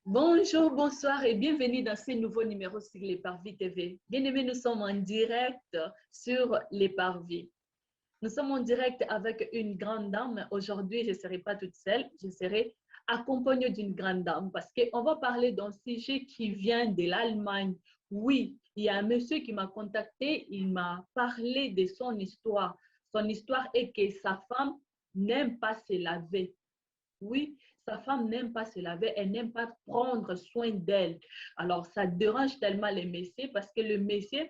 Bonjour, bonsoir et bienvenue dans ce nouveau numéro sur Les Parvis TV. Bien-aimés, nous sommes en direct sur Les Parvis. Nous sommes en direct avec une grande dame. Aujourd'hui, je ne serai pas toute seule, je serai accompagnée d'une grande dame parce qu'on va parler d'un sujet qui vient de l'Allemagne. Oui, il y a un monsieur qui m'a contacté, il m'a parlé de son histoire. Son histoire est que sa femme n'aime pas se laver. Oui, sa femme n'aime pas se laver, elle n'aime pas prendre soin d'elle. Alors, ça dérange tellement les messieurs parce que le monsieur,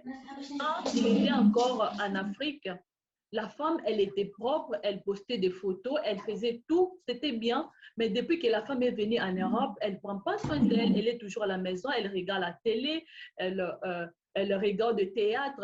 quand il était encore en Afrique, la femme, elle était propre, elle postait des photos, elle faisait tout, c'était bien. Mais depuis que la femme est venue en Europe, elle ne prend pas soin d'elle, elle est toujours à la maison, elle regarde la télé, elle regarde le théâtre,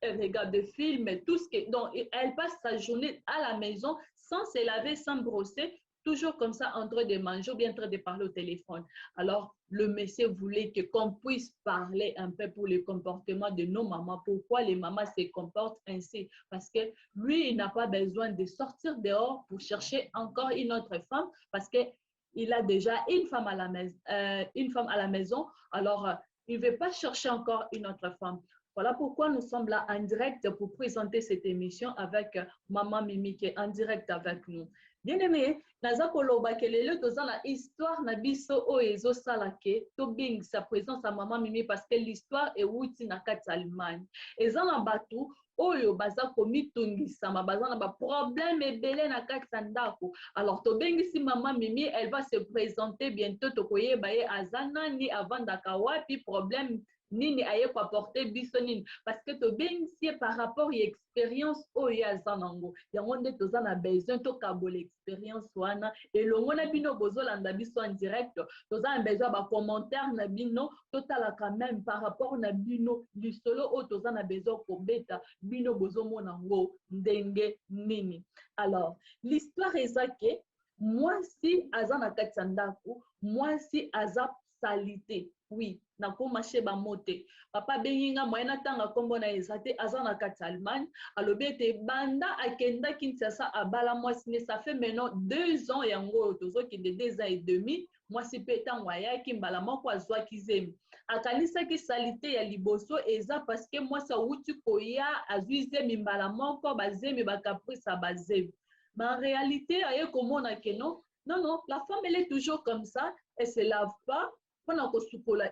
elle regarde des films, tout ce qui... Donc, elle passe sa journée à la maison sans se laver, sans brosser, toujours comme ça, en train de manger ou bien en train de parler au téléphone. Alors, le monsieur voulait qu'on puisse parler un peu pour le comportement de nos mamans. Pourquoi les mamans se comportent ainsi? Parce que lui, il n'a pas besoin de sortir dehors pour chercher encore une autre femme parce qu'il a déjà une femme à la maison. Alors, il ne veut pas chercher encore une autre femme. Voilà pourquoi nous sommes là en direct pour présenter cette émission avec Maman Mimi qui est en direct avec nous. Bien-aimé, naza koloba kelele toza na histoire na biso o ezo salake to bing sa présence à Maman Mimi parce que l'histoire est wuti na kati Allemagne. Eza na batu oyo baza komitungisa baza na ba problème ebele na kati ndako. Alors to bengisi Maman Mimi, elle va se présenter bientôt to koyeba ye azana ni avandaka wapi problème nini aye ko apporter biso nini parce que to bengisi par rapport à expérience oyo azanango yango nde toza na besoin to kabola expérience wana elongo na bino bozolanda biso en direct toza na besoin ba commentaire na bino totala quand même par rapport na bino lisolo o toza na besoin ko beta bino bozomona ngo ndenge nini. Alors l'histoire ezake mwasi aza na kati ya ndako, mwasi aza salité. Oui, nakoma sheba mote. Papa benginga moyena tanga kombo na ezate aza na kati Allemagne. Alobete banda akenda Kinshasa abala mwasi ne ça fait maintenant 2 ans yango tozo ki de 2 ans et demi. Mwasi peta ngwaya ki mbala moko azwaki zemi. Akanisa ki salité ya liboso eza parce que mwasi awuti koya azwi zemi mbala moko bazemi ba caprice bazemi. Mais en réalité aye komona ke non, la femme elle est toujours comme ça, elle se lave pas.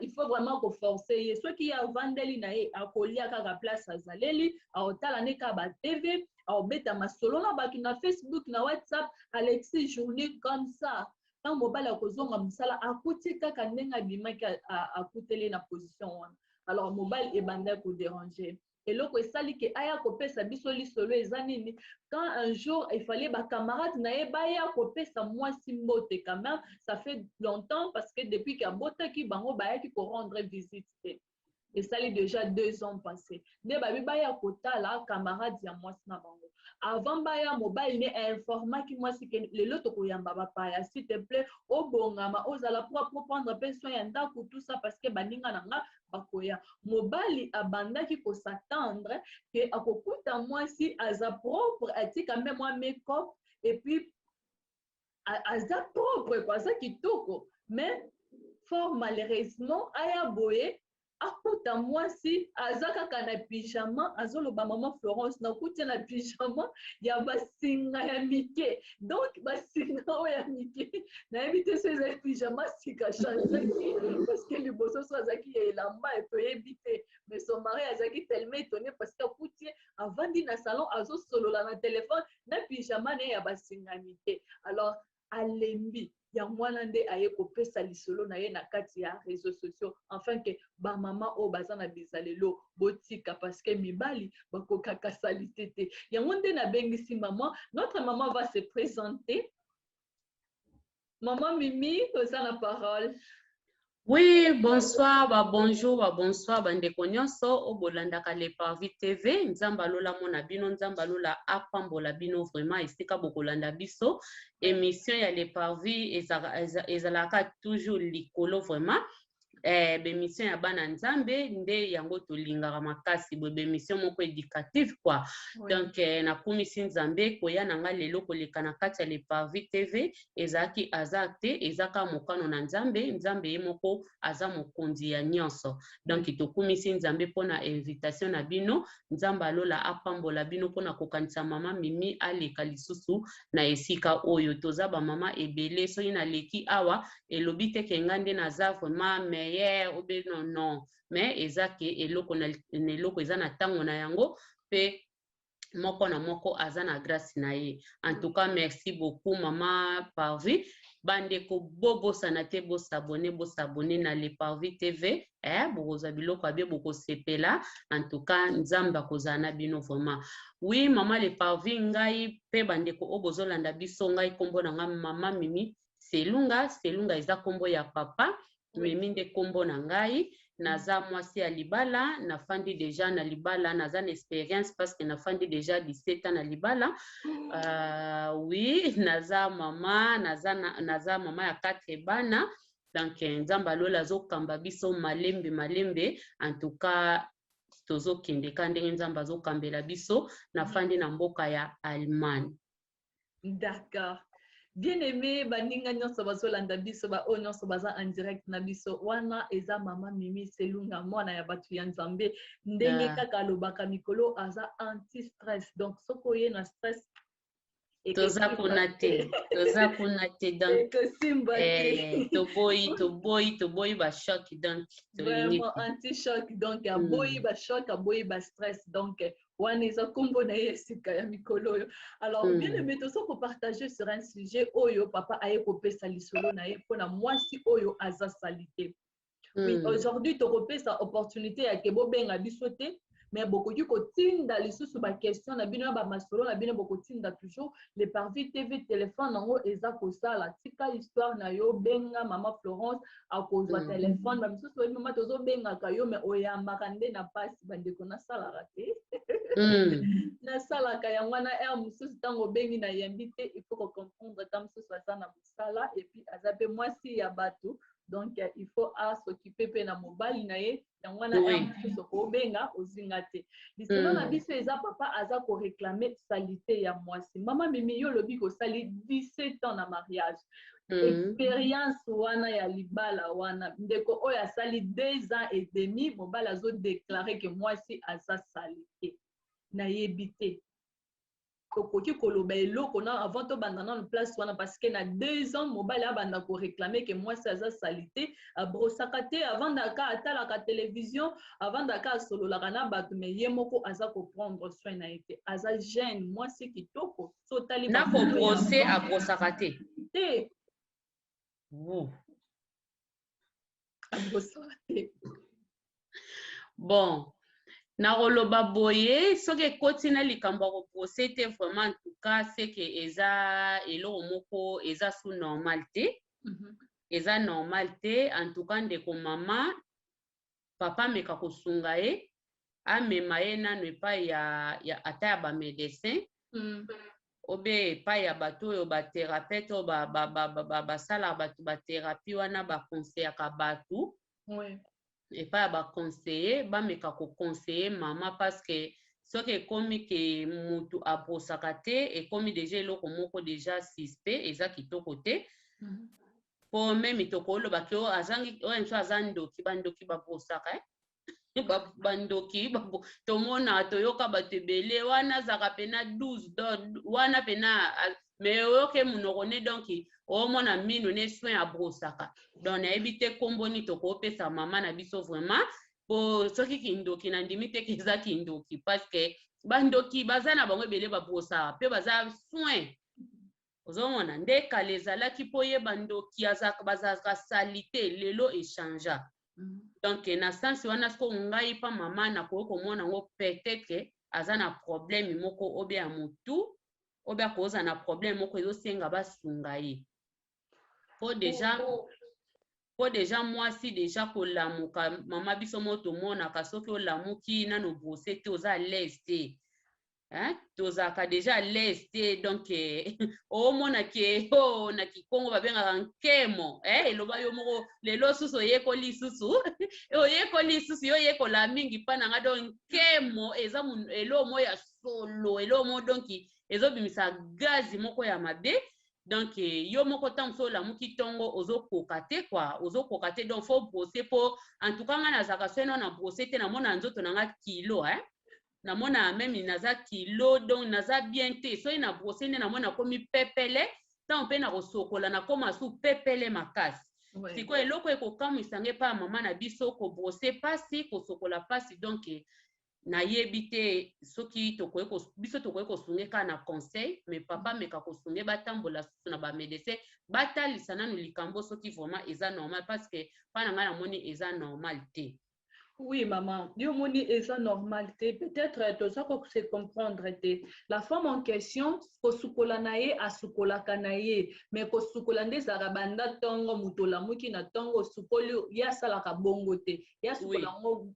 Il faut vraiment forcer. Ceux qui a vendeli na e akolia kaka place azaleli, aotala ne ka ba TV, aobeta masolo na batu na Facebook na WhatsApp, Alexis journée comme ça. Quand mobile akozonga musala akuti kaka ndenga bimaki akuteli na position wana. Alors mobile ebanda ko déranger. Et loko esali ke aya kopesa biso lisolo ezanini quand un jour il fallait ba camarade na ye baya kopesa mwasi mbote quand même ça fait longtemps parce que depuis que bota ki bango baya ki ko rendre visite et ça est déjà 2 ans passés ne ba baya kotala camarade ya mwasi na bango avant baya mobile ne informa ki mwasi ke le loto ko yamba ba paya s'il te plaît obongama ozala pour prendre pension ya ndako tout ça parce que baninga nanga bakoya mobali abandaki ko s'attendre que akokuta mwasi aza propre atika même moi make-up et puis aza propre quoi ça kitoko mais fort malheureusement aya boye akuta mwasi aza kaka na pyjama azoloba maman Florence na kutia na pyjama ya basinga ya mike donc basinga oyo ya mike na yebi so eza pyjama sika chanzaki parce que liboso so azaki ya elamba etoyebi te mais son mari azaki tellement étonné parce que akuti avandi na salon azosolola na téléphone na pyjama na ye ya basinga ya mike alors alembi ya mwana nde aye kopesa lisolo na ye na kati ya réseaux sociaux enfin que ba mama o baza na bizalelo botika parce que mibali bakokaka salité te yango nde na bengisi maman notre maman va se présenter. Maman Mimi, oza la parole. Oui, bonsoir, bonjour, bonsoir, bandeko nyonso, obolandaka le Parvis TV, nzamba lola mona bino, nzamba lola apambola bino vraiment esika bokolanda biso, émission ya le Parvis ezalaka toujours likolo vraiment. Bémission ya bana nzambe nde yango tolingaka makasi boye bémission moko éducative quoi. Donc nakumisi nzambe koya nanga lelo koleka na kati ya le Parvis TV ezaki azate ezaka mokano na nzambe nzambe ye moko aza mokonzi ya nyonso. Donc tokumisi nzambe pona invitation na bino nzambe alola apambola bino pona kokanisa mama Mimi aleka lisusu na esika oyo toza ba mama ebele soki naleki awa elobi te ke nga nde naza vraiment meilleur ou bien non mais ezake eloko na eloko eza na tango na yango pe moko na moko aza na grâce na ye. En tout cas merci beaucoup mama Parvis bandeko bobosana te bosabone na le Parvis TV bokozwa biloko abe bokosepela en tout cas nzamba kozala na bino vraiment. Oui mama le Parvis ngai pe bandeko o bozolanda biso ngai kombo na nga mama Mimi Selunga eza kombo ya papa Mimi nde kombo na ngai naza mwasi ya libala nafandi deja na libala naza na expérience parce que nafandi deja 17 ans na libala. Oui naza mama naza mama ya 4 bana donc nzamba lola azokamba biso malembe en tout cas tozokende ka ndenge nzamba azokambela biso nafandi na mboka ya Allemagne. D'accord. Bien aimé, baninga nyonso bazolanda biso ba o nyonso baza en direct na biso wana eza mama Mimi Selunga mwana ya batu ya Nzambe ndenge kaka alobaka mikolo aza anti stress donc soko ye na stress toza kuna te donc toboyi ba choc donc vraiment anti choc donc aboyi ba choc aboyi ba stress donc wana eza kombo na ye esika ya mikolo oyo. Alors bien aimé toza kopartage sur un sujet oyo papa aye kopesa lisolo na ye mpona mwasi oyo aza salite. Oui, aujourd'hui tokopesa opportunité ya ke bobenga biso te mais bokoki kotinda lisusu ba question na bino ba masolo na bino bokotinda toujours le Parvis TV téléphone nango eza kosala tika histoire na yo benga mama Florence akozwa téléphone ba misusu oyi mama tozo benga ka yo mais oyambaka nde na pasi bandeko na sala te na sala ka yango na air mususu tango bengi na yembi te il faut comprendre tam mususu asa na musala et puis azape mwasi ya bato. Donc il faut s'occuper pe na mobile na ye yango na mususu ko benga ozinga te lisolo na biso eza papa aza ko réclamer salité ya mwasi mama Mimi yo lobi ko sali 17 ans na mariage expérience wana ya libala wana ndeko oyo asali 2 ans et demi mobile azo déclarer que mwasi aza salité na yebite kokoki koloba eloko na avant to banda na place wana parce que na 2 ans mobile abanda ko réclamer que mwasi aza salité abrosaka te avant daka atalaka télévision avant daka sololaka na bato mais ye moko aza ko prendre soin na été aza jeune mwasi kitoko sotali na ko brosser abrosaka te abrosaka te bon na koloba boye soki ekoti na likambo ya koprose te vraiment en tout cas c'est que eza eloko moko eza sous normal te eza normal te en tout cas ndeko mama papa ameka kosunga ye amema ye nano epai ya ata ya bamédecin obe epai ya bato oyo bathérapeute oyo basalaka bato bathérapie wana bakonseyaka bato epai ya baconseiller bameka koconseiller mama parce que soki ekomi ke mutu abrosaka te ekomi deja eloko moko deja suspect eza kitoko te po meme tokolobaki oyo azangi oyo nso aza ndoki bandoki babrosaka bandoki tomona toyoka bato ebele wana azaka pena 12 wana pena mais oyoke munoko ne donc omona mino ne soin abrosaka donc nayebi te komboni tokopesa mama na biso vraiment po soki kindoki na ndimi te keza kindoki parce que bandoki baza na bango ebele babrosaka pe baza soin ozomona nde kala ezalaki po ye bandoki bazalaka salite lelo echangea donc na sens wana siko ngai pa mama nakoki komona ngo peut-être aza na problème moko obe ya mutu obe akoza na problème moko ezosenga basunga ye po po déjà mwasi déjà kolamuka mama biso moto monaka soki olamuki nano brosser te oza à l'aise te. Hein? Tozaka déjà à l'aise te donc omona ke na kikongo babengaka nkemo eloba yo moko lelo susu oyekoli susu oyekoli susu yo yekola mingi mpa na nga donc nkemo eza elo mo ya solo elo mo donc ezobimisa gazi moko ya mabe donc yo moko ntango so olamuki ntongo ozokoka te quoi ozokoka te donc faut brosser po en tout cas nga nazalaka so eno na brosser te namona nzoto na nga kilo namona même naza kilo donc naza bien te soki na brosser nde namona nakomi pepele ntango mpe na kosokola nakoma su pepele makasi sikoyo eloko ekokamwisa nge mpa mama na biso kobrosser pasi kosokola pasi donc nayebi te soki biso tokoki kosunge kaka na conseil mais papa meka kosunge batambola susu na bamedecin batalisa nanu likambo soki vraiment eza normal parce que mpa na ngai namoni eza normal te. Oui, maman, Dieu moni et ça normalité. Peut-être tout ça qu'on se comprendre. La femme en question, ko sukolanaye a sukolakanaye, mais ko sukolande zarabanda tongo mutola muki na tongo sukoli ya salaka bongo te. Ya sukolango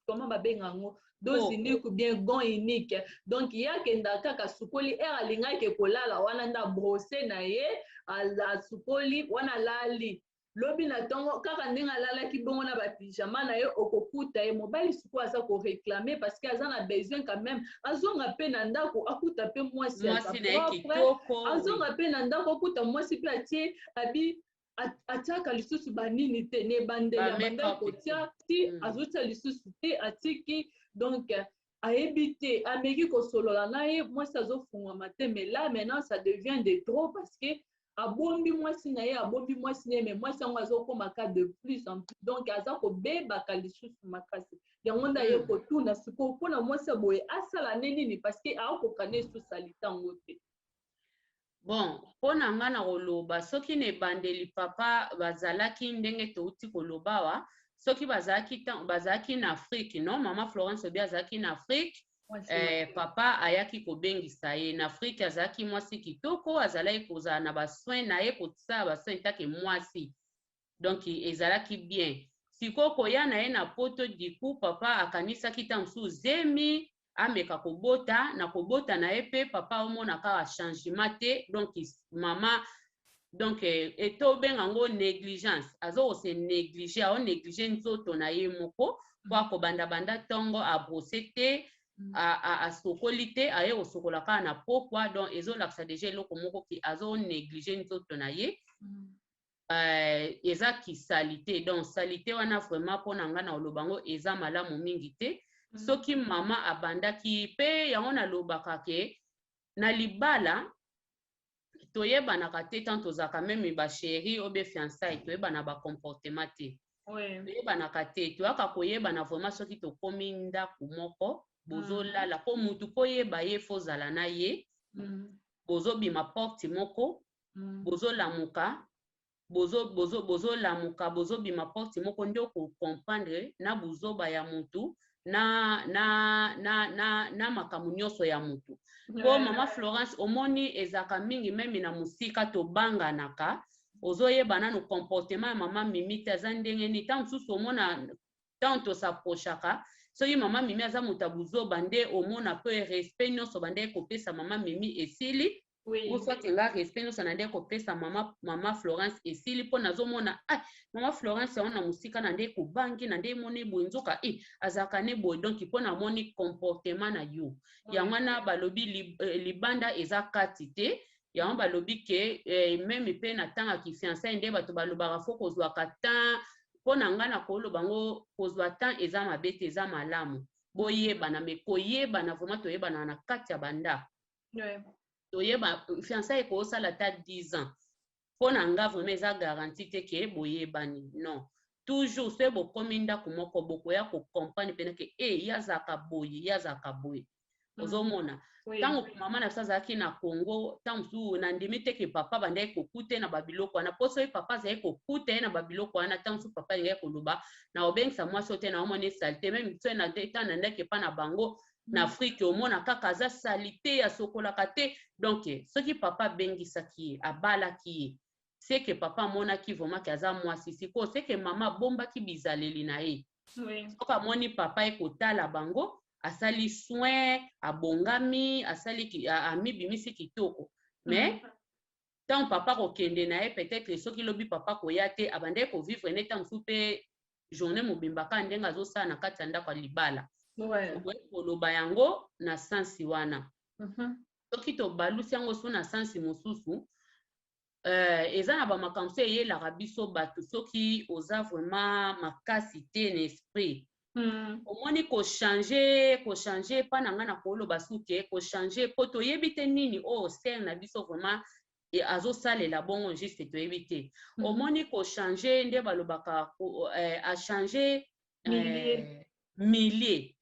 comment babengango dose unique ou bien gon unique. Donc il y a kenda kaka sukoli era linga ke kolala wana nda brosser na ye ala sukoli wana lali. Lobi na tongo kaka ndinga lala ki bongo na ba pyjama na ye okokuta ye mobali suko aza ko réclamer parce que aza na besoin quand même azonga pe na ndako akuta pe mwasi ya propre azonga pe na ndako akuta mwasi pe atie abi ataka lisusu banini te ne bandela banda kotia ti azotia lisusu te atiki donc ayebi te ameki kosolola na ye mwasi azofungwama te mais là maintenant ça devient de trop parce que abombi mwasi na ye abombi mwasi na ye mais mwasi yango azokoma ka de plus en plus donc aza kobebaka lisusu makasi yango nda ye kotuna sikoyo mpona mwasi boye asala ne nini parce que aokoka ne esusali ntango te. Bon mpona nga na koloba soki na ebandeli papa bazalaki ndenge touti koloba wa soki bazalaki na Afrique non mama Florence obi azalaki na Afrique papa ayaki kobengisa ye na Afrique azalaki mwasi kitoko azalaki kozala na basoin na ye kotisa basoin take mwasi donc ezalaki bien sikoyo koya na ye na poto diku papa akanisaki ntango mosusu zemi ameka kobota na kobota na ye mpe papa omonaka ba changement te donc mama donc etobenga ngo négligence azokose néglige aonéglige nzoto na ye moko po akobandabanda ntongo abrose te asokoli te aye kosokola kaka na pokwa donc ezolakisa deja eloko moko ki azonéglige nzoto na ye eza kisali te donc sali te wana vraiment mpo na nga na oloba ngo eza malamu mingi te soki mama abandaki mpe yango nalobaka ke na libala toyebanaka te tant tozalaka meme basheri obe fiançai toyebana bacomportement te toyebanaka te toyaka koyebana vraiment soki tokomi ndako moko bozolala po mutu koyeba ye fozala na ye bozobima porte moko bozolamuka bozolamuka bozobima porte moko nde okokomprendre na buzoba ya mutu na makambo nyonso ya mutu po mama Florence omoni ezaka mingi meme na musika tobanganaka ozoyeba nanu comportement ya mama Mimi te aza ndenge ni ntango mosusu omona ntango tosaprochaka soki mama Mimi aza moto ya buzoba nde omona pe respect nyonso bande kopesa mama Mimi esili osoti nga respect nyonso na nde kopesa mama Florence esili mpo nazomona mama Florence yango na musika na nde kobangi na nde moni boye nzoka azalaka ne boye donc mpo namoni comportement na yo yango wana balobi libanda eza kati te yango balobi ke meme mpe na ntango ya kifiançai nde bato balobaka fo kozwaka temps mpo na nga na koloba ngo kozwa temps eza mabe te eza malamu boyebana me koyebana vraiment toyebana na kati ya bandako toyeba fiançai ekosala ata 10 ans mpo na nga vraiment eza garanti te ke boyebani non toujours soki bokomi ndako moko bokoya kokomprendre mpena ke yazaka boye ozomona ntango mama na biso azalaki na Congo ntango mosusu nandimi te ke papa bandaki kokute na babiloko wana mpo soki papa azalaki kokuta ye na babiloko wana ntango mosusu papa alingaki koloba na obengisa mwasi oyo te na omona esalite meme biso ntango nandaki epa na bango na Afrique omona kaka aza salite asokolaka te donc soki papa abengisaki ye abalaki ye c'est que papa mona ki vraiment kaza mwasi siko c'est que mama bomba ki bizaleli na ye. Oui. Soka moni papa ekotala bango asali soin abongami asali ami bimisi kitoko. Mais tant papa kokende na ye peut-être soki lobi papa koyate abande ko vivre ne tant soupe journée mobimba ka ndenga azosala na kati ya ndako libala. Ouais. Koloba yango na sansi wana. Soki tobalusi yango so na sansi mosusu eza na bamakambo so eyelaka biso bato soki oza vraiment makasi te na esprit. Omoni kochange pa na nga na koloba suke kochange po toyebi te nini oyo ser na biso vraiment azosalela bongo juste toyebi te. Omoni kochange nde balobaka achange millier.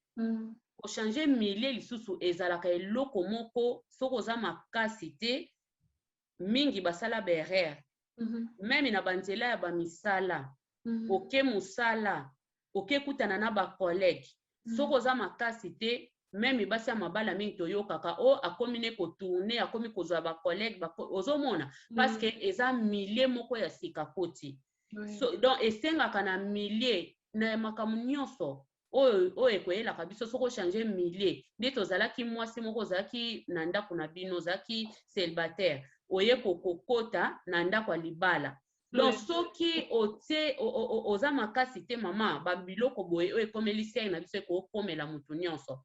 Kochange millier lisusu ezalaka eloko moko soki oza makasi te mingi basala berere. Meme na banzela ya bamisala oke musala oke kutana na bakolege soki oza makasi te meme basi ya mabala mingi toyokaka o akomi ne kotourne akomi kozwa bakolege ozomona parce que eza milie moko ya sika koti. Donc esengaka na milie na makambo nyonso oyo ekoyelaka biso soki ochange milie nde tozalaki mwasi moko ozalaki na ndako na bino ozalaki célibataire oye kokokota na ndako ya libala. Donc soki oza makasi te mama babiloko boye oyo ekomeli ser na biso ekokomela mutu nyonso.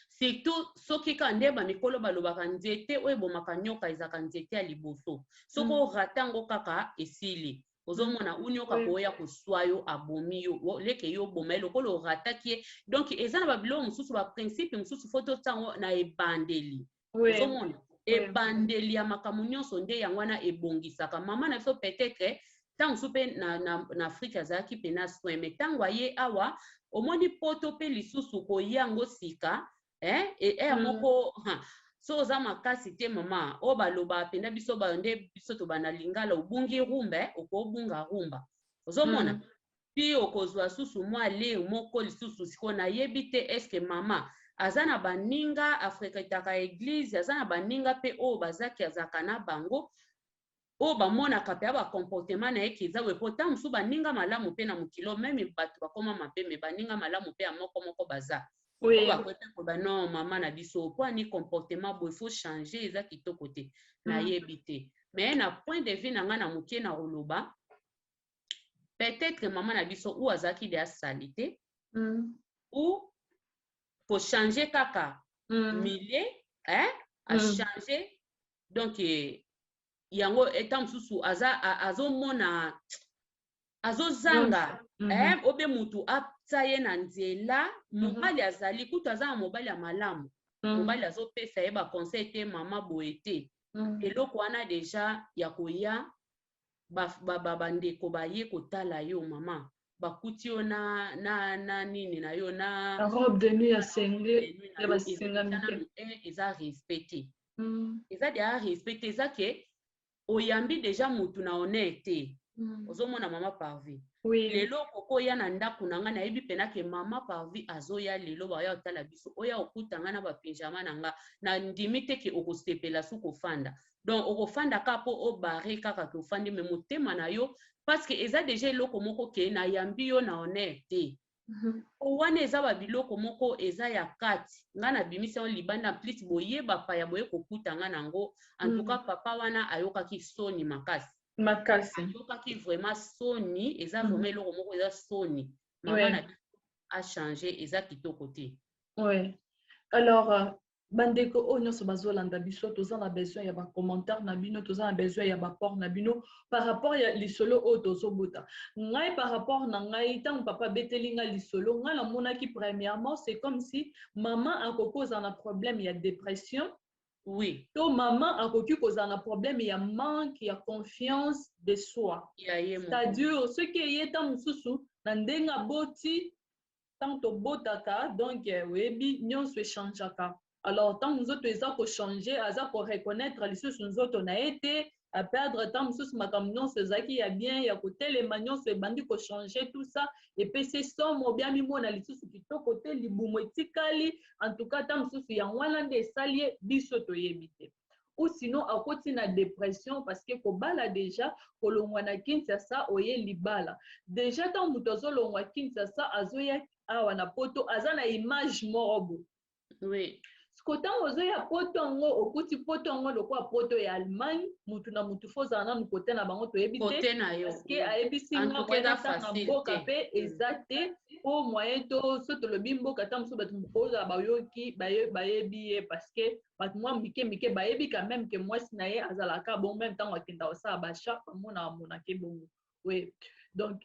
Surtout soki ka nde bamikolo balobaka nzete oyo ebomaka nyoka ezaka nzete ya liboso soki orata yango kaka esili ozomona unyoka koya koswa yo abomi yo leke yo boma ye lokola orataki ye. Donc eza na babiloko mosusu baprincipe mosusu fo totango na ebandeli. Ozomona ebandeli ya makambo nyonso nde yango wana ebongisaka. Mama na biso peut-être ntango mosusu mpe na Afrika azalaki mpe na soin mais ntango aye awa omoni poto mpe lisusu koya yango sika moko so oza makasi te mama o baloba penda biso nde biso tobana lingala obungi rumba okobunga rumba. Ozomona pi okozwa susu mwa le moko lisusu siko nayebi te eske mama aza na baninga afreketaka eglise aza na baninga mpe oyo bazaki azaka na bango oyo bamonaka mpe bakomportema na ye keza we po ntango mosusu baninga malamu mpe na mokilo meme bato bakoma mabe me baninga malamu mpe ya moko baza bakoyepekoba non mama na biso po ani comportement boye faut changer eza kitoko te nayebi te. Mais na point de vue na nga na mokie na koloba peut-être mama na biso ou azalaki de asali te ou ko changer kaka milieu achange donc yango eta mosusu azomona azozanga obe mutu apesa ye na nzela mobali azali kutu aza na mobali ya malamu mobali azopesa ye baconseil te mama boye te eloko wana deja ya koya bandeko baye kotala yo mama bakuti yo na nini na yo na robe de nuit ya sengle ya basengami eza respecté eza deja respecté eza ke oyambi deja mutu na honneur te. Ozomona mama Parvi lelo kokoya na ndako na nga nayebi pena ke mama Parvi azoya lelo baya otala biso oya okutanga na bapinjama na nga na ndimi te ke okosepela su kofanda. Donc okofanda ka po obare kaka ke ofandi me motema na yo parce que eza deja eloko moko ke na yambi yo na honneur te. Wana eza babiloko moko eza ya kati nga na bimisi on libanda plus boye bapaya boye kokutanga nango en tout cas papa wana ayokaki soni makasi ayokaki vraiment soni eza vraiment eloko moko eza soni mama na a changé eza kitoko te. Alors bandeko oyo nyonso bazolanda biso toza na besoin ya bacommentaire na bino toza na besoin ya baport na bino par rapport ya lisolo oyo tozobota ngai par rapport na ngai ntango papa beteli ngai lisolo ngai namonaki premièrement c'est comme si maman akoki kozala na problème ya dépression to maman akoki kozala na problème ya manque ya confiance de soi c'est-à-dire soki eye ntango mosusu na ndenge aboti ntango tobotaka donc oyebi nyonso echangeaka. Alors tant nzoto eza kochanger aza koreconnaître lisusu nzoto na ye te aperdre tant mosusu makambo nyonso ezalaki ya bien ya kotelema nyonso ebandi kochanger tout ça epesi somo bia mimona lisusu kitoko te libumu etikali en tout cas tant mosusu yango wana nde esali ye biso toyebi te. ou sinon akoti na dépression parce que kobala déjà kolongwa na Kinshasa oye libala déjà tant muto azolongwa Kinshasa azoya awa na poto aza na image morobo. Oui. Skotan ozoya poto ngo okuti poto ngo lokwa poto ya Allemagne mutu na mutu foza na kote na bango to ebite parce que ayebisi nga moyen tanga mboka pe ezate po moyen to soto lo bimboka ta muso batu mboza bayoki bayebi parce que bat moi mike bayebi quand même que moi sinaye azalaka bon même temps akenda osa ba chaque mona ke bon. Oui. Donc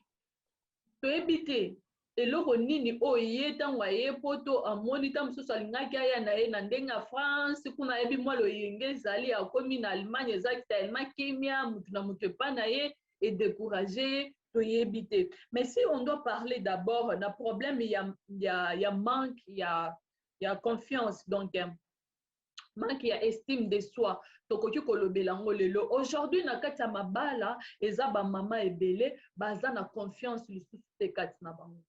to ebite eloko nini oye tango aye poto amoni ta mosusu alingaki aya na ye na ndenge ya France kuna yebi mwa loyenge ezali akomi na Allemagne ezaki tellement kimia mutu na mutu epa na ye edécouragé toyebi te. Mais si on doit parler d'abord d'un problème ya manque ya confiance donc manque ya estime de soi tokoki kolobela ngo lelo aujourd'hui na kati ya mabala eza ba mama ebele baza na confiance lisusu te kati na bango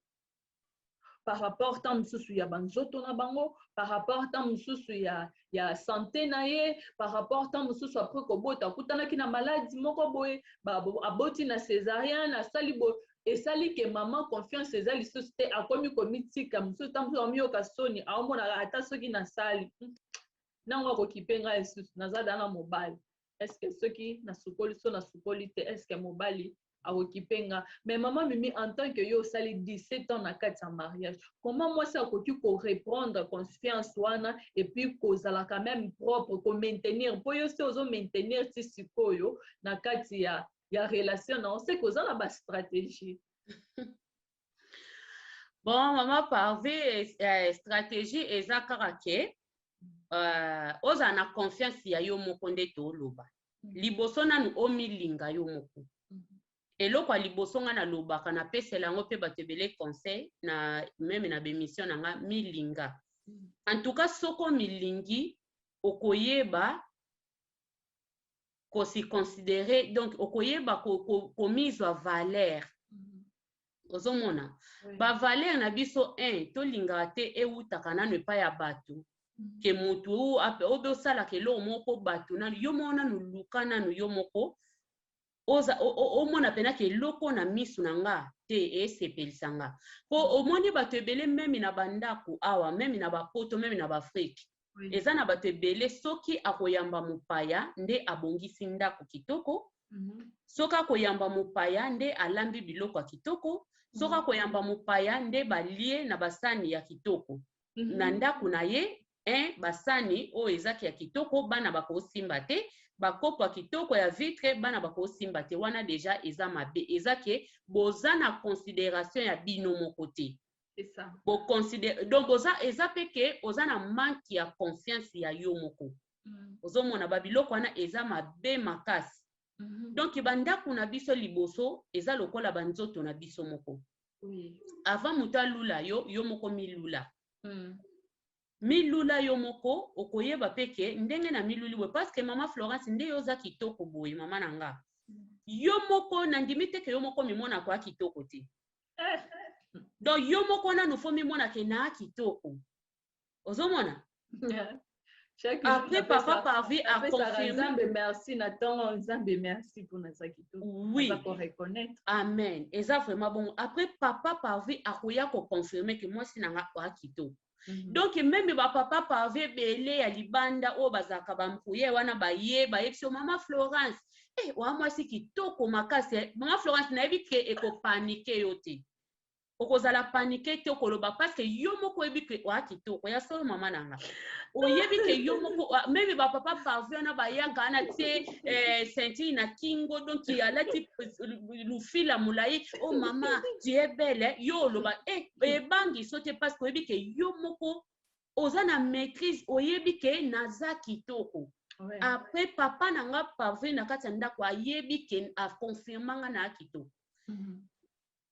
par rapport tant mususu ya banzoto na bango par rapport tant mususu ya santé na ye par rapport tant mususu après kobota kutanaki na maladie moko boye aboti na césarienne asali boye esali ke mama confiance eza lisusu te akomi komitika mususu tant mususu amioka soni aomona ata soki na sali nango akokipe ngai lisusu naza dana mobali est-ce que soki nasukoli so nasukoli te est-ce que mobali akokipe nga. Mais maman Mimi en tant que yo sali 17 ans na kati ya mariage comment moi ça akoki ko reprendre confiance wana et puis kozala quand même propre ko maintenir po yo se ozo maintenir ti sikoyo na kati ya relation na on sait koza na ba stratégie. Bon maman parvi stratégie eza karake oza na confiance ya yo moko nde toloba liboso nanu omilinga yo moko eloko ya liboso nga na lobaka na pesela yango pe bato ebele conseil na meme na bémission na nga milinga en tout cas soko milingi okoyeba kosi considérer donc okoyeba komizwa valeur ozomona ba valeur na biso 1 tolingaka te eutaka nanu epai ya bato ke mutu obosala ke lo moko bato nanu yo mona nuluka nanu yo moko omona pena ke loko na misu na nga te esepelisa nga po omoni bato ebele meme na bandako awa meme na bapoto meme na baafrike eza na bato ebele soki akoyamba mopaya nde abongisi ndako kitoko soki akoyamba mopaya nde alambi biloko ya kitoko soki akoyamba mopaya nde balie na basani ya kitoko na ndako na ye basani oyo ezaki ya kitoko bana bakosimba te bakopo ya kitoko ya vitre bana bakosimba te wana deja eza mabe ezaki boza na considération ya bino moko te donc eza peke oza na manque ya confiance ya yo moko ozomona babiloko wana eza mabe makasi donc bandako na biso liboso eza lokola banzoto na biso moko avant mutu alula yo moko milula milula yo moko okoyeba peke ndenge na miluli we parce que mama Florence nde yoza kitoko boye mama nanga yo moko na ndimi te ke yo moko mimona kwa kitoko te donc yo moko na nufo mimona ke na kitoko ozomona après papa parvi a confirmé merci Nathan Nzambe merci pour nasa kitoko oui ça pour reconnaître amen eza vraiment bon après papa parvi a koya ko confirmer que moi sinanga kwa kitoko. Donc même papa parve belé ya libanda o bazaka bampuye wana baye so mama Florence wa moi si kitoko makasi mama Florence na yebi ke eko paniquer yote okozala paniquer te okoloba parce que yo moko yebi ke wa kitoko ya solo mama nanga o yebi ke yo moko même papa parve na bayanga na te senti na kingo donc ya lati lufila mulai oh mama tu es belle yo loba bangi sote parce que yebi ke yo moko ozana maîtrise o yebi ke naza kitoko après papa nanga parve na kati ndako ayebi ke a confirmanga na kitoko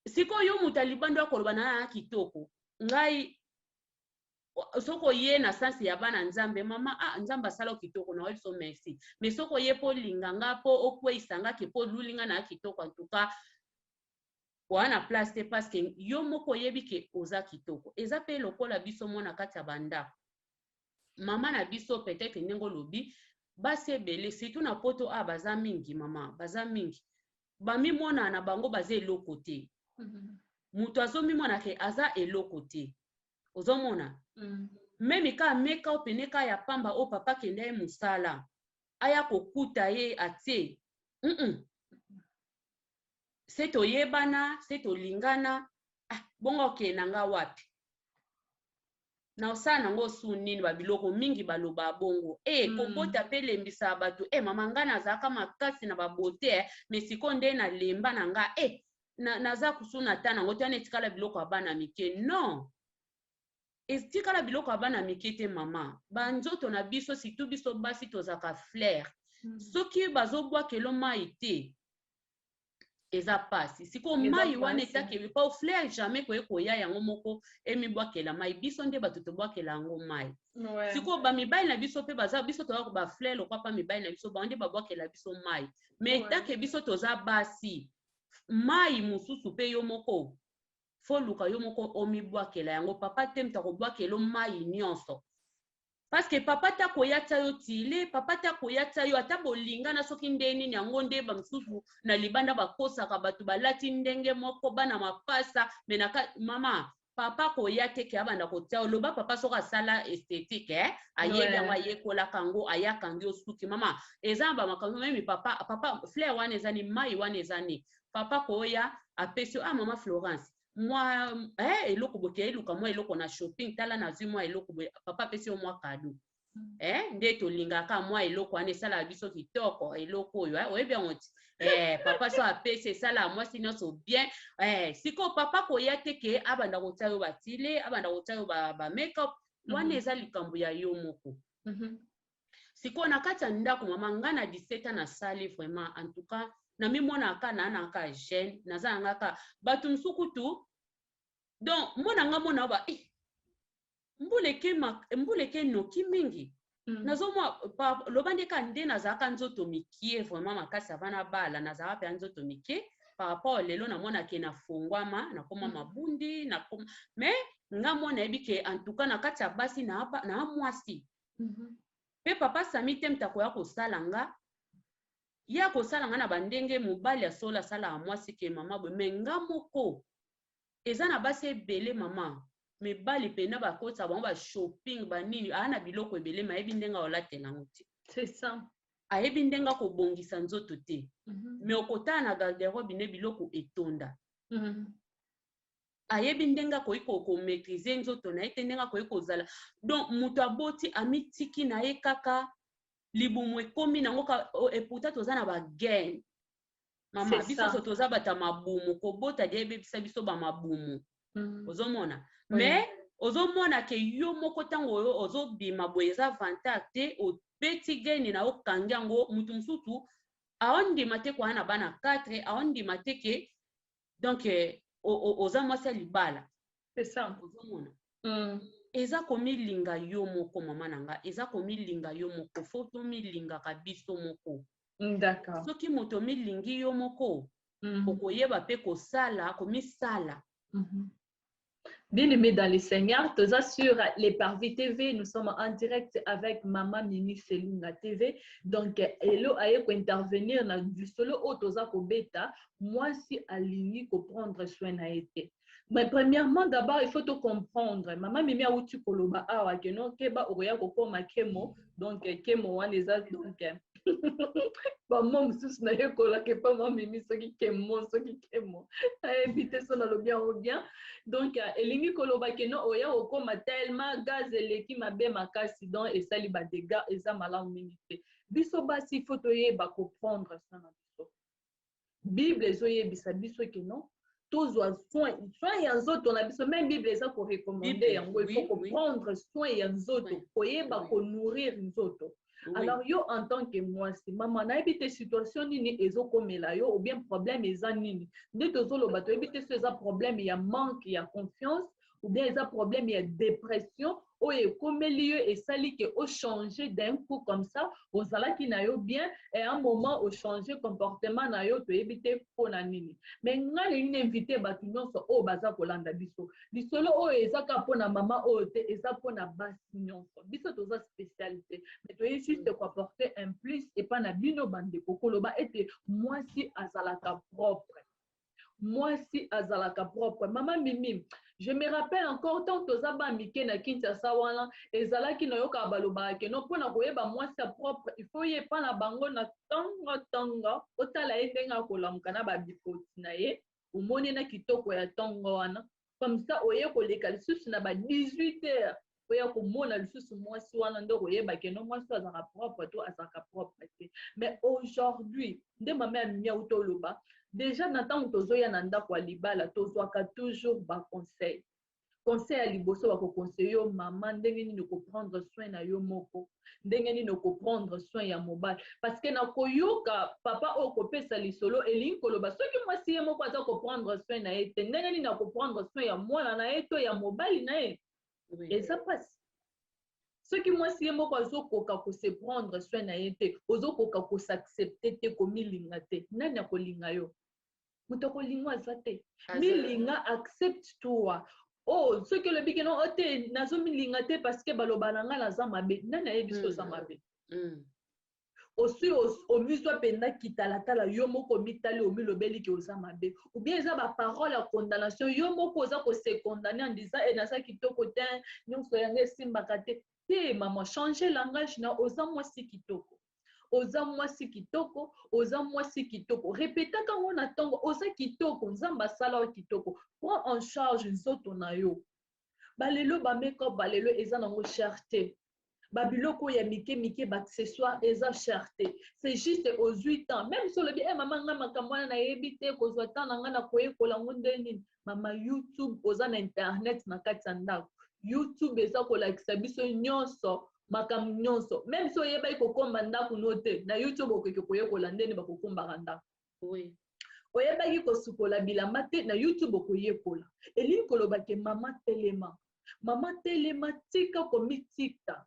siko yo mutalibando akoloba na kitoko ngai soko ye na sansi ya bana nzambe mama nzamba sala kitoko na so merci mais soko ye po linganga po okweisanga ke po lulinga na kitoko en tout cas wana place te parce que yo moko yebi ke oza kitoko eza pe lokola biso mona kati ya banda mama na biso peut-être ndengo lobi basi ebele surtout na poto baza mingi mama baza mingi bamimona na bango baza eloko te mutu azomimona ke aza eloko te ozomona meme ka meka opene ka ya pamba o papa kende ye mosala aya kokuta ye atie se toyebana se tolingana bongo okenda nga wapi na osala nango su nini babiloko mingi baloba bongo kobota mpe lembisa bato mama nga nazalaka makasi na babote me siko nde nalemba na nga naza kusuna ta nango te wana etikala biloko ya bana mike non etikala biloko ya bana mike te mama banzoto na biso situ biso basi tozaka flair soki bazobwakelo mai te eza pasi siko mai wana etake pa flair jamais koye koya yango moko emibwakela mai biso nde bato tobwakela yango mai siko bamibali na biso mpe baza biso tozaka ba flair lokwa pa mibali na biso bango nde babwakela biso mai me etake biso toza basi mai mosusu mpe yo moko fo luka yo moko omibwakela yango papa te mutu akobwakela mai nyonso parce que papa ta koyata yo tile papa ta koyata yo ata bolingana soki nde nini yango nde bamosusu na libanda bakosaka bato balati ndenge moko bana mapasa menaka mama papa koya te ke abanda kotia oloba papa soki asala esthétique ayebi yango ayekolaka yango ayakangi yo suki mama eza bamakambo memi papa flair wana eza ni mai wana eza ni papa koya apesi mama Florence moi eloko boke eluka mwa eloko na shopping tala nazwi mwa eloko papa apesi yo mwa kado nde tolingaka mwa eloko wana esala biso kitoko eloko oyo oyebi yango ti papa so apesi esala mwasi nyonso bien siko papa koya te ke abanda kotia yo batile abanda kotia yo ba makeup wana eza likambo ya yo moko siko na kati ya ndako mama nga na 17 ans nasali vraiment en tout cas na mimonaka nanaka jeune naza ngaka bato msukutu donc mona nga mona ba mbuleke noki mingi nazomwa lobandeka nde nazalaka nzoto mikie vraiment makasi avana bala nazalaka mpe nzoto mikie par rapport lelo namona ke nafungwama nakoma mabundi nakoma mais nga mona yebi ke en tout cas na kati ya basi na mwasi pe papa sami te mtakoya kosala nga ya kosala nga na bandenge mobali asola sala mwasi ke mama bwe me nga moko eza na basi ebele mama mibali pena bakota bango ba shopping banini ana biloko ebele mayebi ndenga olatela ngo te c'est ça ayebi ndenga kobongisa nzoto te me okotala na garde-robe ne biloko etonda ayebi ndenga koyi komaîtriser nzoto na ye te ndenga koyi kozala donc mutu aboti amitiki na ye kaka libumu ekomi nango eputa toza na bagain mama biso toza bata mabumu kobota dia ebebisa biso bamabumu ozomona mais ozomona ke yo moko ntango oyo ozobima boye eza avantage te obeti geni na okangi yango mutu mosusu aondima te koya na bana 4 aondima te ke donc oza mwasi ya libala ozomona eza komilinga yo moko mama na nga eza komilinga yo moko fo tomilingaka biso moko d'accord soki moto milingi yo moko okoyeba pe kosala komisala Bien-aimés dans le Seigneur, tous sur les Parvis TV, nous sommes en direct avec Maman Mimi Selunga TV. Donc, hello, aye ko intervenir na du solo otoza ko beta, moi si aligné ko prendre soin na été. Mais premièrement, d'abord, il faut te comprendre. Maman Mimi a outu koloba awa ke non keba oya ko koma kemo, donc kemo wan les donc ba mom sus na yekola ke pa mama Mimi soki kemo soki kemo. Éviter ça dans le bien au bien. Donc, elingi koloba ke no oya okoma tellement gaz eleki mabe makasi donc et sali ba dégâts et ça malamu minité. Biso basi faut toyeba comprendre ça na biso. Bible ezoyebisa biso ke non tozwa soin ya nzoto na biso même Bible eza ko recommander yango il faut prendre soin ya nzoto koyeba ko nourrir nzoto. Alors yo en tant que moi si maman na ebite situation nini ezokomela yo ou bien problème eza nini nde tozoloba to ebite so eza problème ya manque ya confiance ou bien eza problème ya dépression oyo ekomeli yo esali ke ochange d'un coup comme ça ozalaki na yo bien et un moment ochange comportement na yo toyebi te mpona nini mais nga nalingi invité bato nyonso oyo baza kolanda biso lisolo oyo ezaka mpona mama oyo te eza mpona basi nyonso biso toza spécialité mais toyebi juste koapporter un plus epa na bino bandeko koloba ete mwasi azalaka propre mwasi azalaka propre mama mimi je me rappelle encore tant toza ba mike na Kinshasa wana ezalaki na yoka balobaka ke no mpona koyeba mwasi ya propre il faut yepa na bango na tanga otala ye ndenge akolamuka na babikoti na ye omoni na kitoko ya ntongo wana comme ça oye koleka lisusu na ba 18 heures oya komona lisusu mwasi wana nde koyeba ke no mwasi azalaka propre to azalaka propre te mais aujourd'hui nde mama ya mimi auta oloba déjà na ntango tozoya na ndako ya libala tozwaka toujours baconseil conseil ya liboso bakoconseille yo mama ndenge nini okoprendre soin na yo moko ndenge nini okoprendre soin ya mobali parce que na koyoka papa oyo kopesa lisolo elingi koloba soki mwasi ye moko aza koprendre soin na ye te ndenge nini akoprendre soin ya mwana na ye to ya mobali na ye eza pasi soki mwasi ye moko azokoka kose prendre soin na ye te ozokoka kosaccepte te komilinga te nani akolinga yo moto akolinga aza te milinga accepte toi oh soki olobi ke no ote nazomilinga te parce que baloba na nga naza mabe nani ayebi so oza mabe osui omizwa mpenza kitalatala yo moko omitali omilobeli ke oza mabe ou bien eza baparole ya condamnation yo moko oza kose condamne en disant e naza kitoko te nyonso yango esimbaka te te mama change langage na oza mwasi kitoko oza mwasi kitoko oza mwasi kitoko répétaka ngo na ntongo oza kitoko nzambe asala yo kitoko prends en charge nzoto na yo balelo bamekop balelo eza nango cherté babiloko ya mike mike baaccessoire eza cherté c'est juste aux 8 ans même si olobi e mama nga makambo wana nayebi te kozwa temps na nga na koyekola ngo nde nini mama youtube oza na internet na kati ya ndako youtube eza kolakisa biso nyonso makambo nyonso même si oyebaki kokomba ndako no te na youtube okoki koyekola ndeni bakokombaka ndako oyebaki kosukola bilamba te na youtube okoyekola elingi koloba ke mama telema tika komitika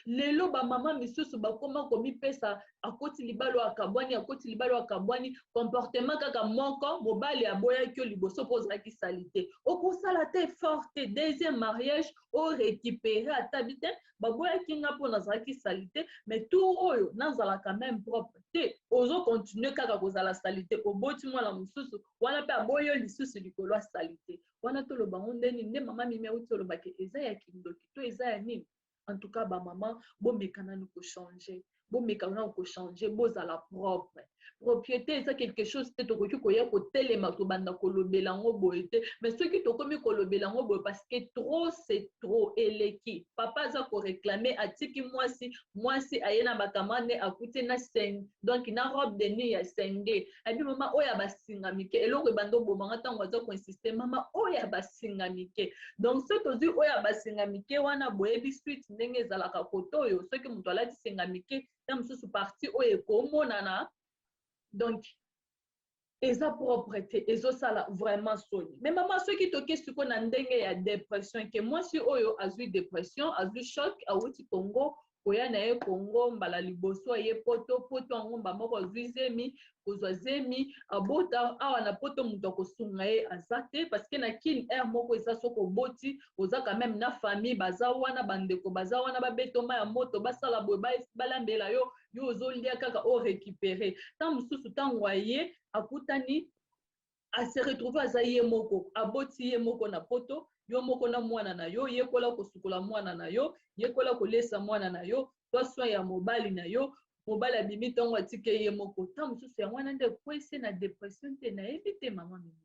lelo bamama misusu bakoma komipesa akoti libalo akabwani comportement kaka moko mobali aboyaki yo liboso mpo ozalaki sali te okosala te forte deuxième mariage orécupéré atabi te baboyaki nga mpo nazalaki sali te mais tour oyo nazalaka même propre te ozokontinue kaka kozala sali te oboti mwana mosusu wana mpe aboyi yo lisusu likolo ya sali te wana tolobango ndeni nde mama mimi auti olobaki eza ya kindoki to eza ya nini. En tout cas, ba maman, bon mécanique ko changer, bon mécanique ko changer, bon à la propre. Propriété, c'est quelque chose que tu koya ko telema to banda ko lobelango boete, mais ce qui to komi ko lobelango bo parce que trop c'est trop eleki. Papa za ko réclamer atiki moi si ayena bakamane akute na seng. Donc na robe de nuit ya senge. Et puis maman oya basinga mike, eloko bando bo manga tango za ko insister maman oya basinga mike. Donc ce que dit oya basinga mike wana boyebi suite ndenge ezalaka kotoyo soki moto alati senga mike ta mosusu parti oyo ekomonana donc eza propreté ezosala vraiment soni mais mama soki toke siko na ndenge ya dépression ke mwasi oyo azwi dépression azwi choc awuti Congo koya na ye Congo mbala liboso ye poto yango mba moko azwi zemi kozwa zemi abota awa na poto moto akosunga ye azate parce que na kin air moko eza soko boti oza quand même na famille baza wana bandeko baza wana babetoma ya moto basala boye balambela yo ozolia kaka o récupérer tant mosusu tango ye akutani a se retrouver aza ye moko aboti ye moko na poto yo moko na mwana na yo yekola kosukola mwana na yo yekola kolesa mwana na yo to soin ya mobali na yo mobali abimi ntongo atike ye moko ta mosusu ya mwana nde kwese na dépression te nayebi te mama mimi.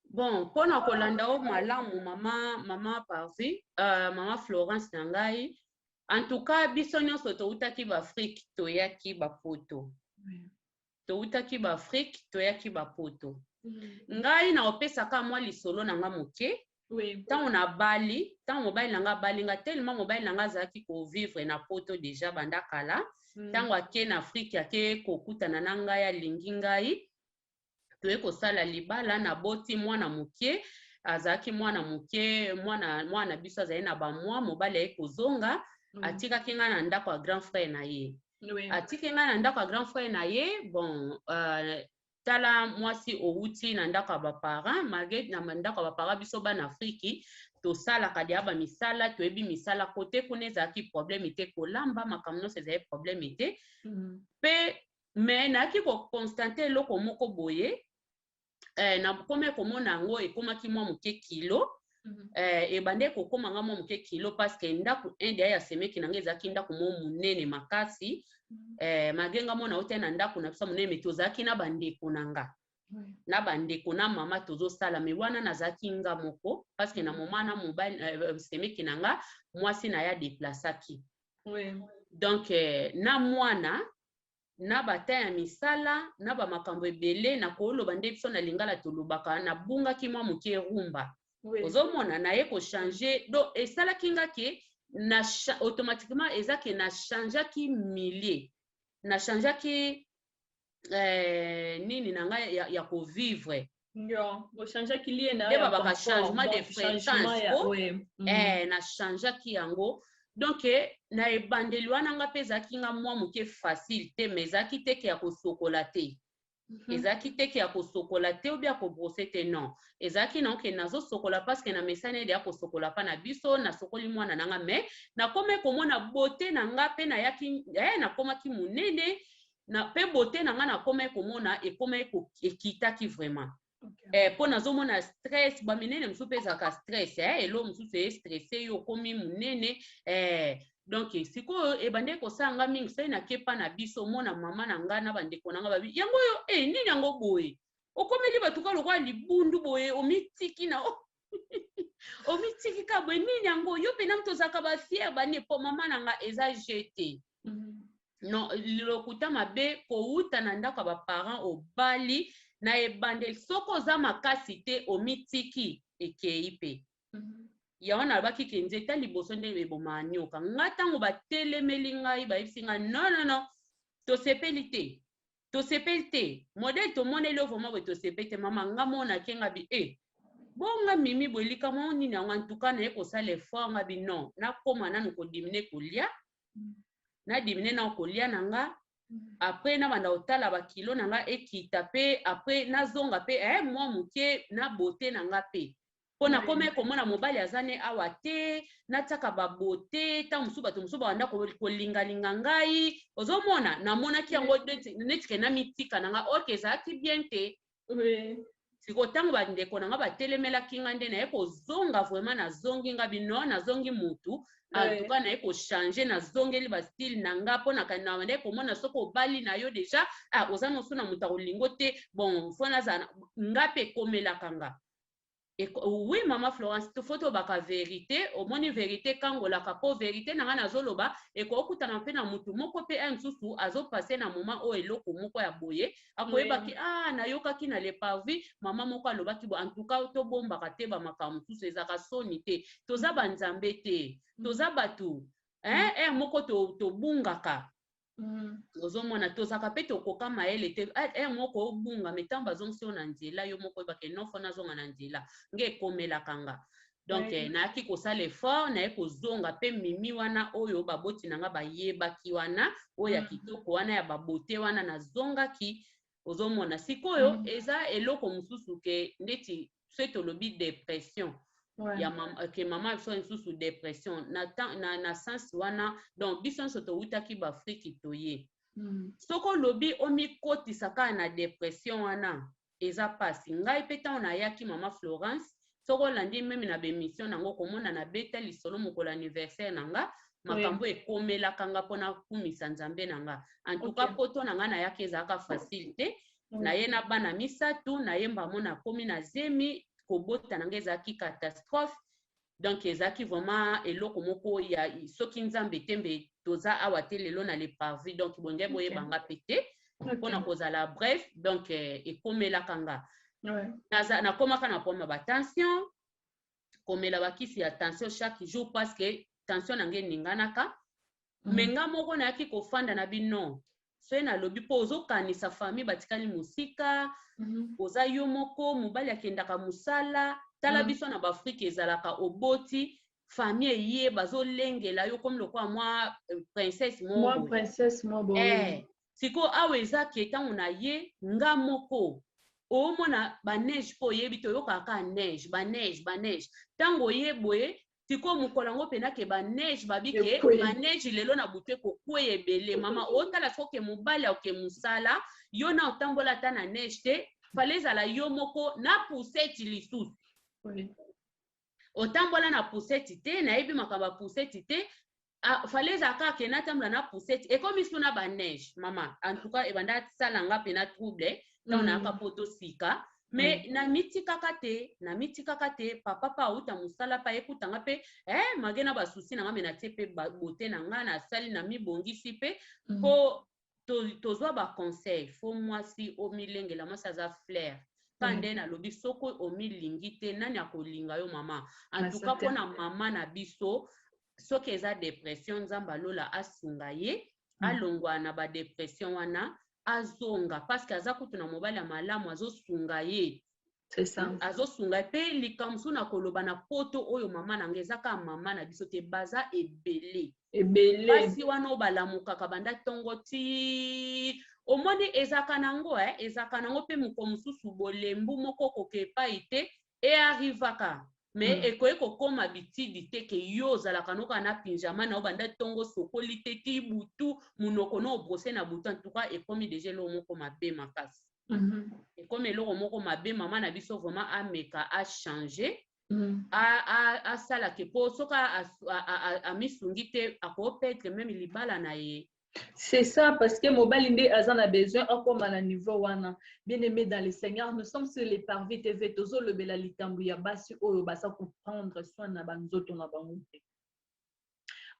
Bon, mpona kolanda o malamu mama Parvi, mama Florence na ngai, en tout cas biso nyonso toutaki ba Afrique toyaki ba poto. Toutaki ba Afrique toyaki ba poto. Ngai na opesaka mwa lisolo na nga moke. Tant on a bali, tant mobile nanga balinga tellement mobile nanga azaki ko vivre na poto déjà bandakala. Tant wake na Afrique yake kokutana na ngai ya lingi ngai. Toye kosala libala na boti mwana moke azalaki mwana moke mwana biso azali na bamwa mobali aye kozonga atikaki nga na ndako ya grand frère na ye atiki nga na ndako ya grand frère na ye bon tala mwasi outi na ndako ya baparent malgré na ndako ya baparent biso bana Afriki tosalaka dia bamisala toyebi misala kote kuna ezalaki problème te kolamba makambo nyonso ezali problème te mpe me nayaki kokonstate eloko moko boye nakomi komona yango ekomaki mwa moke kilo ebande kokoma nga mwa moke kilo parceke ndako inde ya semeki nanga ezalaki ndako mo monene makasi magenga mona ote na ndako na biso monene tozalaki na bandeko nanga na bandeko na mama tozosala me wana nazalaki nga moko parceke na moma na mobali semeki nanga mwasi na ya deplasaki donc na mwana na bata ya misala na bamakambo ebele na koloba nde biso na lingala tolobaka na bungaki mwa moke rumba ozomona na ye kochange donc esalaki nga ke na automatiquement ezake na changeaki milieu na changeaki nini na nga ya kovivre nde babaka changement de fréquence na changeaki yango donc na ebandeli wana nga mpe ezalaki nga mwa moke facile te me ezalaki teke ya kosokola te ezalaki teke ya kosokola te obi ya kobrose te non ezalaki na oke nazosokola parceke na mesani ede ya kosokola mpa na biso nasokoli mwana nanga me nakome komona bote na nga mpe nayaki nakomaki monene na mpe bote na nga nakome komona ekome ekitaki vraiment mpo nazomona stress baminene mosusu mpe ezalaka stress elo mosusu estresse yo okomi monene donc sikoyo ebande kosanga mingi sai nakepa na biso mona mama na nga na bandeko na nga babi yango oyo nini yango boye okomeli batuka lokwa libundu boye omitiki na omitiki ka boye nini yango yo mpe na moto ozalaka bafiere bane po mama na nga eza jete non lokuta mabe kouta na ndako ya baparent obali na ebandeli soko oza makasi te omitiki ekei mpe yango nalobaki ke nzeta liboso nde eboma nyoka nga ntango batelemeli ngai bayebisi ngai non tosepeli te modele tomoneli yo vraimen boye tosepeli te mama nga monaki nga bi bonga mimi boye likama nini yango antuka naye kosala effort nga bi non nakoma nanu kodimine kolia nadimine na kolia na nga après na banda otala bakilo na nga ekita pe après nazonga pe mwa moke na bote na nga pe mpo nakome komona mobali azane awa te natiaka babote ntango mosusu bato mosusu bawanda kolingalinga ngai ozomona namonaki yango netike na mitika na nga oke ezalaki bien te siko ntango bandeko na nga batelemelaki nga nde naye kozonga vraiment nazongi nga bino nazongi mutu antuka naye kochange nazongeli bastile na nga mpo nakanamande komona soki obali na yo deja oza mosu na moto akolingo te bon fo nazala nga mpe ekomelaka nga oui mama Florence faut tobaka vérité omoni vérité kangolaka po vérité na nga nazoloba ekokutana mpe na mutu moko mpe mosusu azopase na moma oyo eloko moko ya boye akoyebaki nayokaki na leparvi mama moko alobaki bo antuka tobombaka te bamakambo mosusu ezaka soni te toza banzambe te toza bato moko tobungaka ozomona tozaka mpe tokoka mayele te moko obunga metambo azongisi yo na nzela yo moko oyebake nofo nazonga na nzela nge ekomelaka nga donc nayaki kosala effort naye kozonga mpe mimi wana oyo baboti na nga bayebaki wana oyo ya kitoko wana ya babote wana nazongaki ozomona sikoyo eza eloko mosusu ke ndeti se tolobi depression ya mama biso mosusu depression na sens wana donc biso nyonso towutaki baafriki toye soko olobi omikotisa kaka na depression wana eza pasi ngai mpe ntango nayaki mama Florence soko olandi meme na bemission nango komona na beta lisolo mokolo anniversaire na nga makambo ekomelaka nga mpona kumisa nzambe na nga antuka poto na nga nayaki ezalaka facile te naye na bana misatu nayemba mo nakomi na zemi kobota na nga ezalaki catastrophe donc ezalaki vraiment eloko moko ya soki nzambe tembe toza awa te lelo na leparvi donc bonge boyebanga mpe te mpona kozala bref donc ekomelaka nga nakomaka na poma batension komela bakisi ya tension chaque jour parce que tension na nge eninganaka me nga moko nayaki kofanda na bino so na lobi po ozokanisa famille batikali musika oza yo moko mobali akendaka musala tala biso na baafrika ezalaka oboti famille ye bazolengela yo comme lokwa mwa princesse mobo siko awa eza ke ntango na ye nga moko omona baneige po oyebi te oyokaka neige baneige ntango ye boye siko mokolo yango mpena ke baneige babike baneige lelo na butu ekokwe ebele mama otala soki mobali aoke mosala yo na otambola ata na neige te fale ezala yo moko na puseti lisusu otambola na puseti te nayebi makambo ya puseti te fale ezalaka ke natambola na puseti ekomi suna baneige mama en tout cas ebanda sala nga mpena trouble ntango nayaka po tosika me na mitikaka te papa pa auta musala pa ekutanga pe mage na basusi na nga me natie pe bote na nga nasali na mibongisi pe po tozwa baconseil fo mwasi omilengela mwasi aza flair pande nalobi soko omilingi te nani akolinga yo mama en tout cas mpona mama na biso soki eza depression nzambe alola asunga ye alongwa na badepression wana azonga parce que aza kutu na mobali ya malamu azosunga ye azosunga pe likambo so na koloba na poto oyo mama na nge ezaka mama na biso te baza ebele basi wana obalamukaka banda ntongo ti omoni ezaka nango pe moko mosusu bolembu moko koke epai te earrivaka me ekoki kokoma bitidi te ke yo ozalaka noka na pinjama na obanda ntongo sokoli te ti butu munoko na obrose na butu en tout cas ekomi deja eloko moko mabe makasi ekomi eloko moko mabe mama na biso vraiment ameka achange asala ke po soka amisungi te akopetre meme libala na ye. C'est ça, parce que mobile inde azan a besoin encore à niveau wana. Bien aimé dans le Seigneur, nous sommes sur les parvis TV tozo le bela likambu ya basi oyo basa pour prendre soin na banzoto na bango.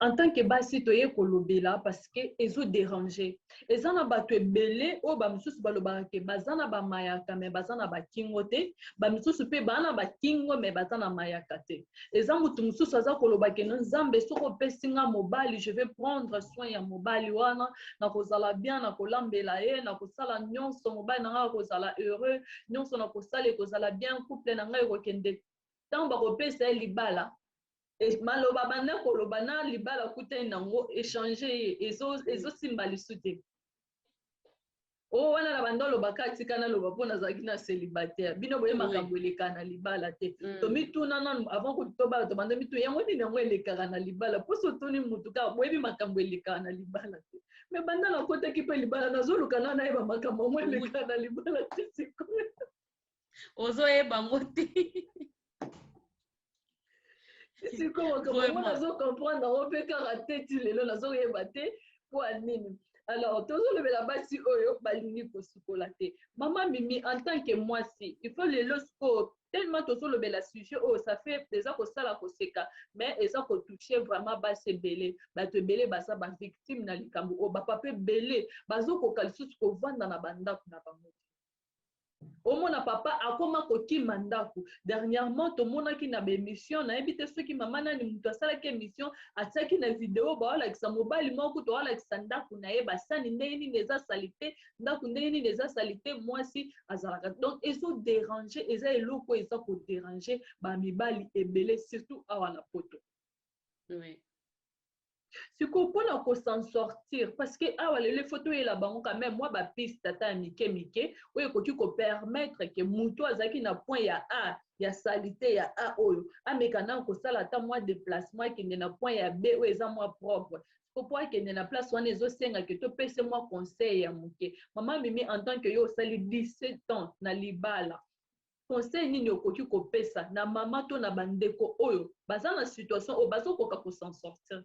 En tant que basi toye kolobela parce que ezo déranger. Ezana batwe belé o ba misusu balobaka ke bazana ba mayaka me bazana ba kingote, ba misusu pe bana ba kingo me bazana mayaka te. Eza mutu misusu aza koloba ke nzambe soko pesinga mobali, je vais prendre soin ya mobali wana, na kozala bien na kolambela ye, na kosala nyonso mobali na nga kozala heureux, nyonso na kosala kozala bien couple na nga ekokende. Tamba kopesa libala. Et maloba bana koloba na libala kuta nango échanger ezo simbali sute o wana na bandolo bakati kana loba pona zaki na célibataire bino boye makambo elekana libala te to mituna non avant ko to ba to banda mitu yango ni nango elekana na libala poso toni mutuka boye makambo elekana libala te me banda na kota ki pe libala nazoluka na na eba makambo mo elekana libala te siko ozo e bango te. C'est comme on a comprendre on peut karaté tu le nazo yebate pour anime. Alors tozo le la basi oyo balini ko sukolate. Maman Mimi en tant que moi si il faut le losko tellement tozo le la sujet oh ça fait déjà ko sala ko seka mais et ça ko toucher vraiment basi belé ba te belé basa ba victime na likambo o ba papa belé bazo ko kalisusu ko vanda na banda na bango. Au mon papa a comment koki mandaku dernièrement to mona ki na émission na ebité ceux qui maman na ni mutu asala ki émission ataki na vidéo ba like sa mobile moko to like sandaku na yeba sani ndeni neza salité ndaku ndeni neza salité moi si azalaka donc ezo déranger eza eloko eza ko déranger ba mibali ebele surtout awa na poto. Oui. C'est qu'on peut s'en sortir parce que les photos et la banque quand même moi ba piste tata mike oui que tu permettre que muto azaki na point ya a ya salité ya a oyo amekana ko sala ta moi déplacement qui na point ya b ou eza moi propre pour que na place wana ezo senga que to pese moi conseil ya muke maman Mimi en tant que yo sali 17 ans na libala conseil nini okoki kopesa na mama to na bandeko oyo baza na situation o bazo koka ko s'en sortir.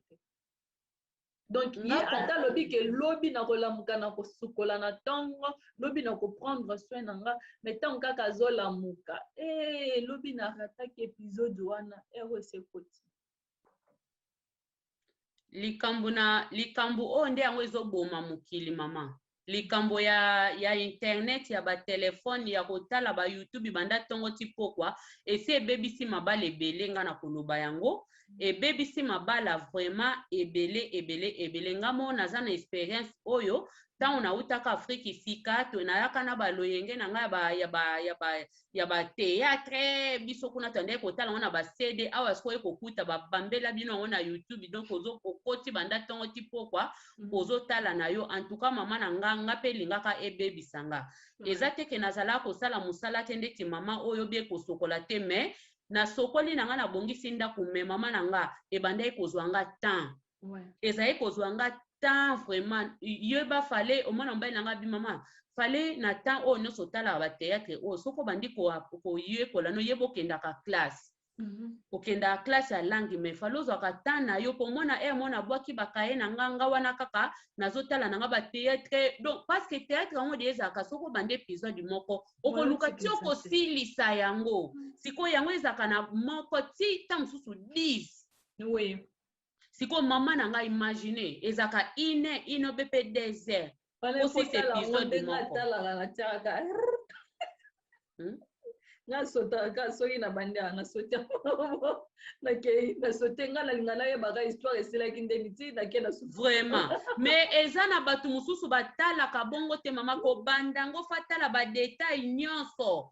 Donc, il y a un lobby que lobby na kolamuka na kosukola na tango, lobby na prendre soin nanga, mais tant kaka zola muka. Lobby na ratak épisode wana, ROC koti. Likambo o nde yango ezoboma mokili mama. Likambo ya internet ya ba telefone ya kotala ba YouTube banda tongo tipokwa ese ebebisi mabala ebele nga na koloba yango ebebisi mabala vraiment ebele nga mo naza na expérience oyo tant on a utaka Afrique sika to na yaka na baloyenge na nga ya ba théâtre biso kuna tande ko tala na ba CD awa sko ko kuta ba bambela bino na YouTube donc ozo kokoti banda tongo tipo kwa ozo tala na yo en tout cas mama na nga pe lingaka ebebi sanga ezate ke nazala ko sala musala tende ti mama oyo bie ko sokola te mais na sokoli na nga na bongisi ndako me mama na nga ebanda ekozwa nga temps ezali kozwa nga temps vraiment yeba fale omona mobali na nga bi mama fale na temps oyo nyonso otala ba théâtre oyo soko bandi koyekola no yeba okendaka classe okendaka classe ya langue me fale ozwaka temps na yo po mona mona bwaki bakaye na nga wana kaka nazotala na nga ba théâtre donc parce que théâtre yango de ezalaka soko bandi épisode moko okoluka ti okosilisa yango sikoyo yango ezalaka na moko ti ta mosusu 10 siko mama na nga imagine ezaka ine bepe 2 heures aussi cet épisode moko nga sota ka soki na banda na sota na ke na sotenga na lingana ye baga histoire esilaki ndeni ti na ke na vraiment mais eza na batu mususu batalaka bongo te mama ko bandango fatala ba détail nyonso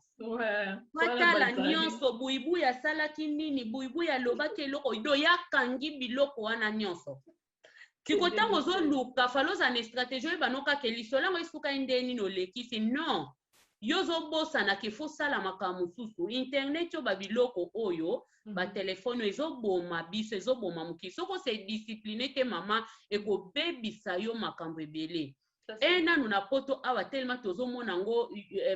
fatala nyonso buibu ya salaki nini buibu ya lobaki eloko do yakangi biloko wana nyonso sikotango zoluka faloza na stratégie banoka ke lisolango isuka ndeni no lekisi non yozo bosa na kifo sala makamu susu internet yo babiloko oyo ba telephone ezoboma biso ezoboma muki soko se discipliné te mama eko bebisa yo makambo ebele nanu na poto awa tellement tozomona ngo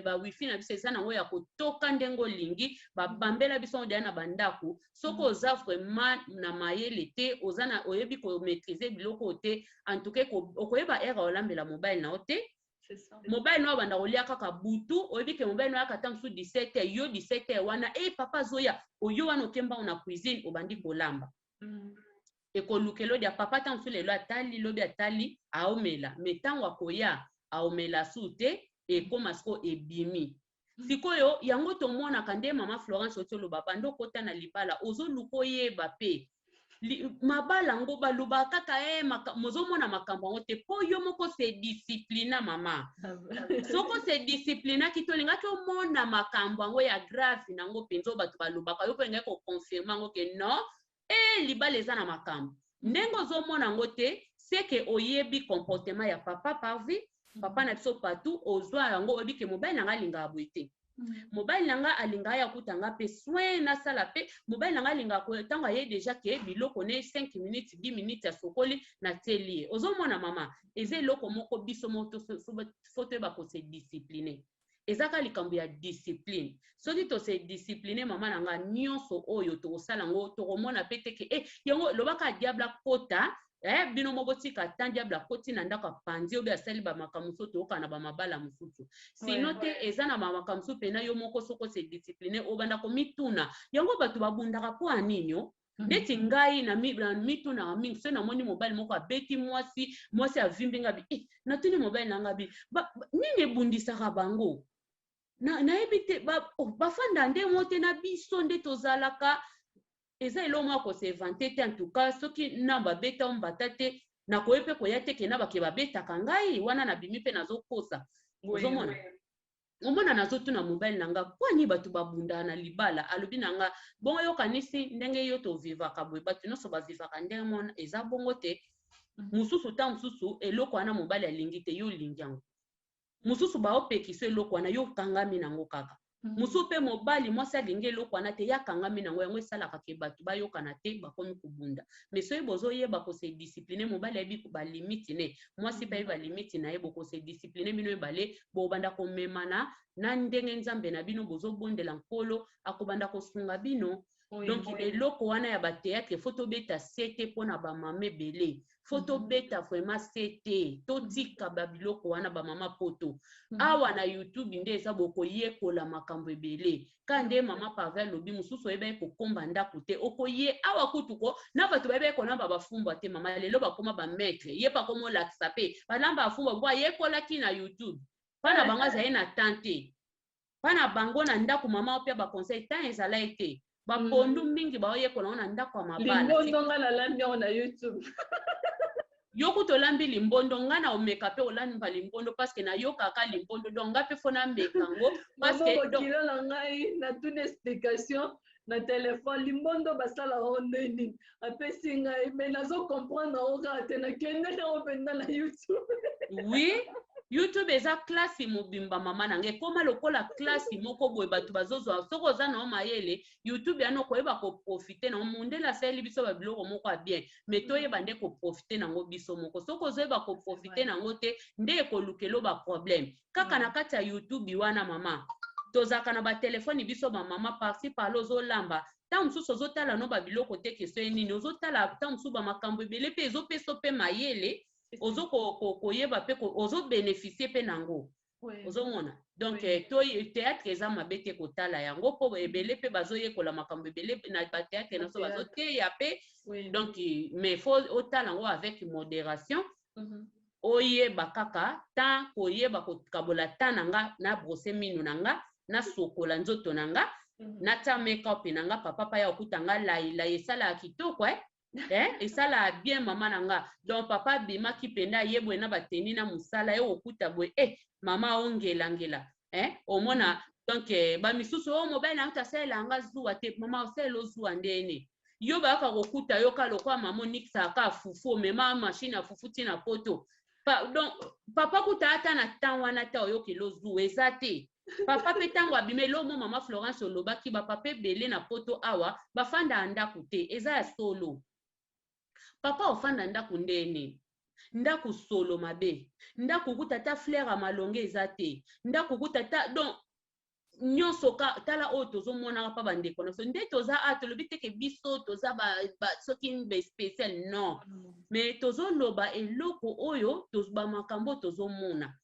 ba wifi na biso eza nango ya kotoka ndengo lingi babambela biso ndia na bandaku soko oza vraiment na mayele te oza na oyebi ko maîtriser biloko te en tout cas okoyeba era olambela mobile na ote mobile no banda olia kaka butu oyebi ke mobile no akata msu 17h yo 17h wana papa zoya oyo wana okemba na cuisine obandi kolamba ekolukelo dia papa ta msu lelo atali lobi atali aomela metango akoya aomela sute ekoma sko ebimi sikoyo yango tomona kande mama Florence otolo baba ndo kota na libala ozoluko yeba pe mabala ngo baluba kaka mozomona makambo ngo te po yo moko se disciplina mama soko se disciplina kitolinga to mona makambo ngo ya grave nango penzo batu baluba ka yo penga ko confirmer ngo ke non libala eza na makambo ndengo zomona ngo te c'est que oyebi comportement ya papa parvi papa na biso patu ozwa yango oyebi ke mobile nanga linga abwete mobile nanga alinga ya kutanga pe soin na sala pe mobile nanga linga ko tanga ye déjà ke biloko ne 5 minutes 10 minutes ya sokoli na teli ozomona mama eze loko moko biso moto foto ba ko se discipliner ezaka likambo ya discipline soki to se discipliner mama nanga nyonso oyo to sala ngo to komona peteke yango lobaka diabla kota bino moko tika tan diabla koti na ndaka panzi obi asali ba makamuso to kana ba mabala mususu sino te eza na makamuso pena yo moko soko se discipliner obanda ko mituna yango batu babundaka po aninyo ndeti ngai na mituna mingi so na moni mobile moko abeti mwasi avimbi ngabi na tuni mobile nanga bi nini bundisaka bango na ebite bafanda nde mote na biso nde tozalaka eza elo moko se vanter te en tout cas soki namba beta ombata te na koyepe koya te ke na bake babeta kangai wana na bimi pe nazokosa ozomona omona nazotuna mobile nanga kwani batu babunda na libala alobi nanga bongo yo kanisi ndenge yo to vivaka boye batu nyonso bavivaka ndenge mona eza bongo te mususu ta mususu eloko wana mobile alingi te yo lingi yango mususu baopekisa eloko wana yo kangami nango kaka mususu pe mobali mwasi alingi eloko wana te yakangami nango yango esalaka ke batu bayokana te bakomi kubunda mais soki bozoyeba kose discipline mobali ayebi balimiti ne mwasi pe balimiti na ye bokose discipline bino ebale bobanda komemana na ndenge nzambe na bino bozobondela nkolo akobanda kosunga bino donc eloko wana ya bateatre foto beta sete pona bamama ebele foto beta vraiment sete totika babiloko wana bamama poto awa na YouTube nde eza bokoyekola makambo ebele kande mama Pavel lobi mususu ebe kokomba ndako te okoye awa kutuko na batu bebe konamba bafumba te mama lelo bakoma ba maître ye pa komo lakisa pe balamba afumba bwa yekola ki na YouTube pana bangaza ye na tante pana bango na ndako mama opia ba conseil tant ezala ete bapondu mingi baoyekola na ndako ya mabala lingo ndonga na lambi na YouTube Yoku tolambi limbondo ngana omeka pe olamba limbondo parce que na yoka ka limbondo donc ngape fona mekango parce que donc kilo la ngai na toute explication na téléphone limbondo basala ondeni apesi ngai mais nazo comprendre oka te na kende na openda na YouTube. Oui, YouTube eza classe mobimba mama nange koma lokola classe moko boye batu bazozo soko za na mayele YouTube yana koyeba ko profiter na monde la seli biso ba biloko moko a bien mais toyeba nde ko profiter nango biso moko soko zoyeba ko profiter nango te nde ko lukelo ba problème kaka na kati ya YouTube wana mama tozaka na ba téléphone biso ba mama parci par lozo lamba ta mususu ozotala no ba biloko te question nini ozotala ta mususu ba makambo ebele pe ezopeso pe mayele ozo koyeba pe ozo bénéficier pe nango ozo mona donc to théâtre eza mabe te kotala yango po ebele pe bazoyekola makambo ebele na ba théâtre na so bazoteya pe donc mais faut otala yango avec modération oyeba kaka ta koyeba kokabola ta nanga na brosser minu nanga na sokola nzoto nanga na ta make-up nanga papa pa ya okutanga laila esala kitoko esala bien mama nanga donc papa bima ki penda yebwe na bateni na musala yo okuta bwe mama ongelangela omona donc ba misusu o mobile na utasela nga zuwa te mama oselo zuwa ndene yo ba ka kokuta yo ka lokwa mama nixa ka fufu mema machine afufu tina poto donc papa kuta ata na tanwana ta yo kilo zuwa ezate papa petango abime lomo mama Florence olobaki ba papa belé na poto awa bafanda andaku te eza ya solo papa ofanda ndaku ndene ndaku solo mabe ndaku kutata fleur a malonge ezate ndaku kutata donc nyonso tala o tozo mona pa bandeko na so nde toza atolobi teke biso toza ba soki be spécial non mais tozo loba eloko oyo tozo makambo tozo mona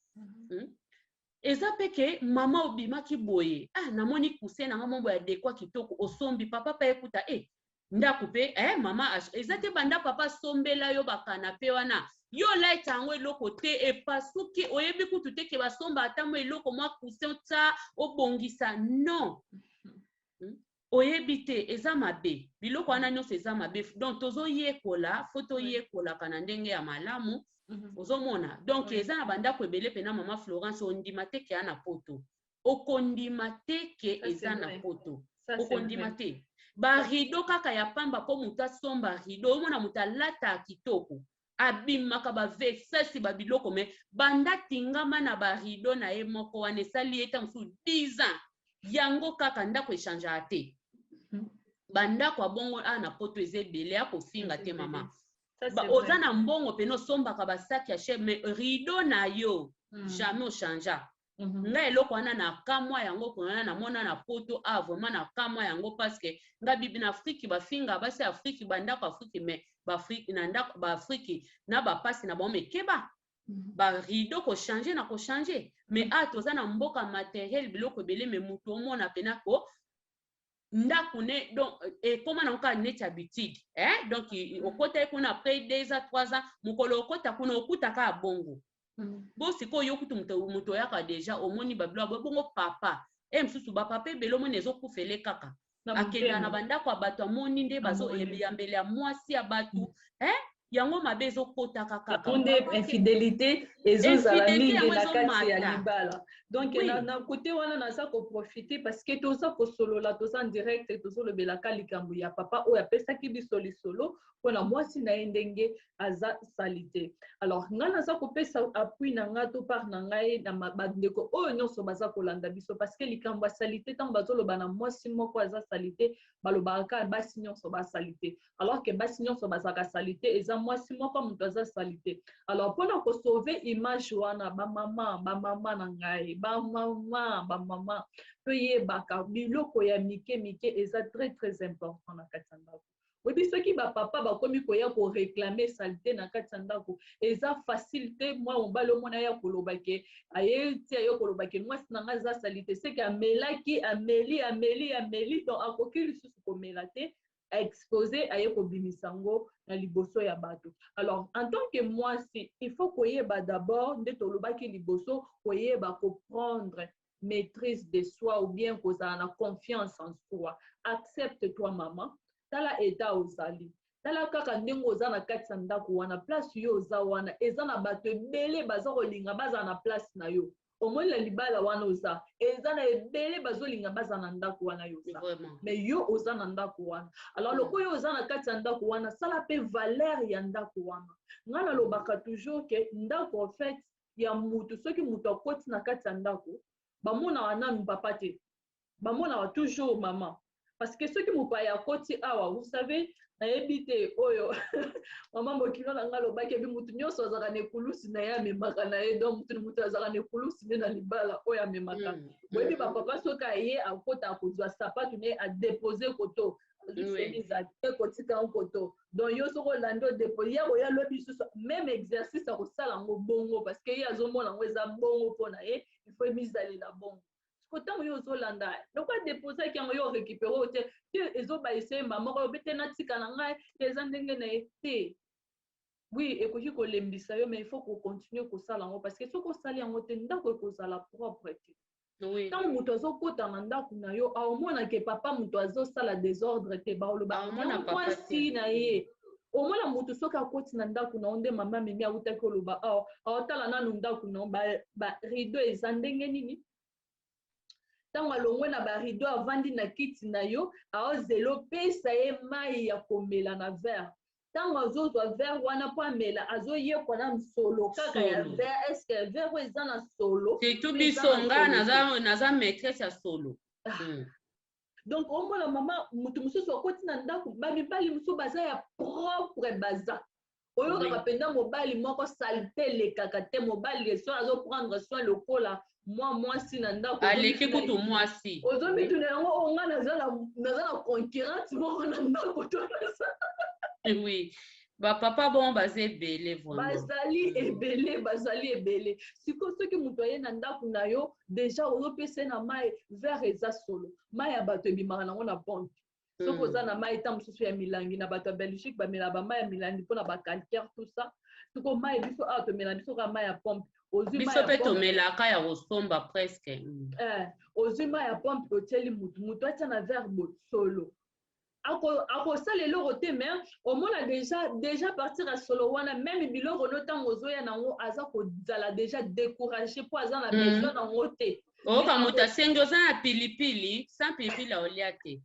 eza peke mama obimaki boye namoni kuse na mambo ya dekwa kitoko osombi papa pa ekuta ndaku pe mama eza te banda papa sombela yo bakana pe wana yo laita yango eloko te epasuki oyebi kutu te ke basomba ata mo eloko mwa kuse ta obongisa non oyebi te eza mabe biloko wana nyonso eza mabe donc tozoyekola fo toyekolaka na ndenge ya malamu ozomona donc eza na bandako ebele pena mama Florence ondima te ke ana poto okondima te ke eza na poto okondima te ba rideau kaka ya pamba po mutu asomba rideau omona mutu alata kitoko abimaka ba vesesi ba biloko me banda tingama na ba rideau na ye moko wana esali eta musu 10 ans yango kaka ndako echange te bandako abongo na poto eze ebele ya kofinga te mama oza na mbongo pene osombaka basaki ya chef mais rideau na yo jamais ochangea nga eloko wana na kamwa yango kona na mona na poto vraiment na kamwa yango parce que nga bibi na Afrique bafinga basi Afrique bandako Afrique mais ba Afrique na ndako ba Afrique na ba pasi na ba mekeba ba rideau ko changer na ko changer mais toza na mboka matériel biloko belé mais mutu omona pena ko ndaku ne donc comment na ka neti habitude donc okota kuna après 2 ans 3 ans mukolo okota kuna okuta ka bongo bo siko yo kutu muto yaka deja omoni bablo bongo papa msusu ba papa belo mone ezokufele kaka akenda na bandako abato amoni nde bazo yambele ya mwasi ya batu yango mabe ezokota kaka onde infidélité ezozala mingi na kati ya libala donc na côté wana naza ko profiter parce que toza ko solola toza en direct tozolobelaka likambo ya papa oyo apesaki biso lisolo pona mwasi na ndenge aza salite alors nga naza kopesa appui na nga to par na ngai na bandeko oyo nyonso baza kolanda biso parce que likambo ya salite tant bazoloba na mwasi moko aza salite balobaka basi nyonso ba salite alors que basi nyonso bazaka salite eza mwasi moko mutu aza salite alors pona ko sauver image wana ba mama na ngai ba mama to yebaka biloko ya mike eza très important na kati ya ndako oyebi soki bapapa bakomi koya koreklame salite na kati ya ndako eza facile te mwa mobali omona ya kolobake aye ti ayo kolobake mwasi na ngai aza salite seke amelaki ameli donc akoki lisusu komela te exposé aye kobimisa ngo na liboso ya bato alors en tant que mwasi il faut koyeba d'abord nde tolobaki liboso koyeba comprendre maîtrise de soi ou bien kozala na confiance en soi accepte toi maman tala eta ozali tala kaka ndenge oza na kati ya ndako wana place yo oza wana eza na bato ebele baza kolinga baza na place na yo omoni na libala wana oza eza na ebele bazolinga baza na ndako wana yo oza mais yo oza na ndako wana alors loko yo oza na kati ya ndako wana sala mpe valeur ya ndako wana nga nalobaka toujours ke ndako en fait ya mutu soki mutu akoti na kati ya ndako bamonaka nanu papa te bamonaka toujours mama parce que soki mopaya akoti awa vous savez nayebi te oyo mama mokilo na nga lobaki ebi mutu nyonso azalaka na ekulusi na ye amemaka na ye donc mutu azalaka na ekulusi nde na libala oyo amemaka boyebi bapapa soki aye akota akozwa sapatu na ye adepose koto ekotika koto donc yo soko olandi odepose ye koya lobi lisusu même exercice akosala yango bongo parce que ye azomona yango eza bongo mpo na ye il faut emisalela bongo kotango yo ozolanda loko adepose yango yo orécupere oyo te ezobayisa ye mama oyo bete natika na ngai eza ndenge na ye te oui ekoki kolembisa yo mais il faut kocontinue kosala yango parce que soki osali yango te ndako ekozala propre te ntango moto azokota na ndako na yo aomonake papa moto azosala désordre te baoloba mwasi na ye omona moto soki akoti na ndako na yo nde mama memi awutaki oloba awa aotala nanu ndako na yo barideau eza ndenge nini ntango alongwe na barideau avandi na kiti na yo aozela opesa ye mai ya komela na verre ntango azozwa verre wana mpo amela azoyekwa na msolo kaka ya verre estce verre oyo eza na solo surtout biso nga naza maîtresse ya solo donc omona mama mutu mosusu akoti na ndako bamibali mosusu baza ya propre baza oyokaka mpenza mobali moko salte elekaka te mobali so azoprendre soin lokola mwasi na ndako aleki kutu mwasi ozomituna yango onga naza na concurrence moko na ndako to oui bapapa bon baza ebele bazali ebele sikoyo soki moto aye na ndako na yo deja ozopesa na mai verre eza solo mai ya bato ebimaka nango na pompe soki oza na mai ta mosusu ya milangi na bato ya belgique bamela bamai ya milangi mpona bacalcaire tout ça sikoyo mai biso awa tomela biso kaka mai ya pompe biso mpe tomelaka ya kosomba presque ozwi mai ya pompe otieli mutu atia na verre solo akosala eloko te mais omona déjà partir ya solo wana même biloko no ntango ozoya nango aza kozala déjà découragé mpo aza na besoin nango te oyoka moto asengi oza na pilipili sans pilipili aolia te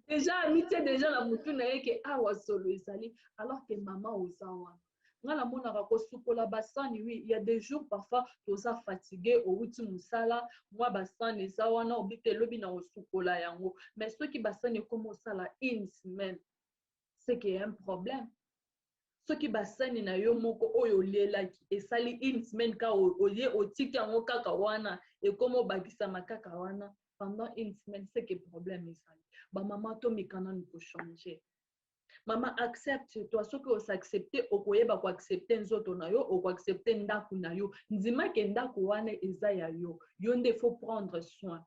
déjà amitié déjà na mutu na ye ke awa solo ezali alors que mama oza wana nga namonaka kosukola basani oui il y a des jours parfois toza fatigué outi mosala mwa basani eza wana obite elobi na kosukola yango mais soki basani ekoma osala une semaine c'est qu'il y a un problème soki basani na yo moko oyo olielaki esali une semaine ka olie otiki yango kaka wana ekoma obakisama kaka wana pendant une semaine c'est que problème esali bamama tomikana ni kochanger mama accepte toi soki osaccepte okoyeba koaccepte nzoto na yo okoaccepte ndako na yo ndimake ndako wana eza ya yo yo nde faut prendre soin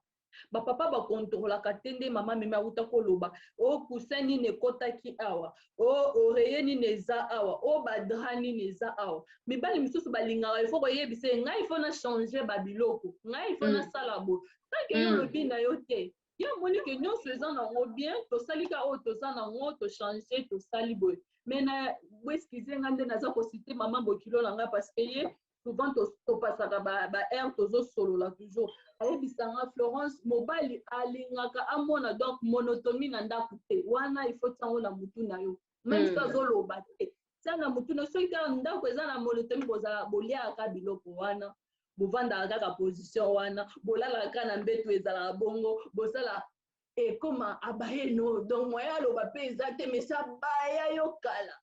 bapapa bakontrolaka te nde mama meme awuta koloba o kusin nini ekotaki awa o oreye nini eza awa o badra nini eza awa mibali misusu balingaka ifo koyebisa ngai ifo na changer babiloko ngai ifo nasala bo tanke yo lobi na yo te ya moni ke nyonso eza nango bien tosali ka oyo toza nango tochange tosali boye mais na boeskize nga nde naza kosite mama bokilo na nga parce que ye souvent topasaka baheure tozosolola toujours ayebisanga Florence mobali alingaka amona donc monotomie na ndako te wana ifo tiango na mutu na yo même so azoloba te tia na mutu na soki kaka ndako eza na monotomie boliaka biloko wana bovandaka kaka position wana bolalaka na mbeto ezalaka bongo bosala ekoma abayeno donc moya aloba mpe eza te mais abaya yo kala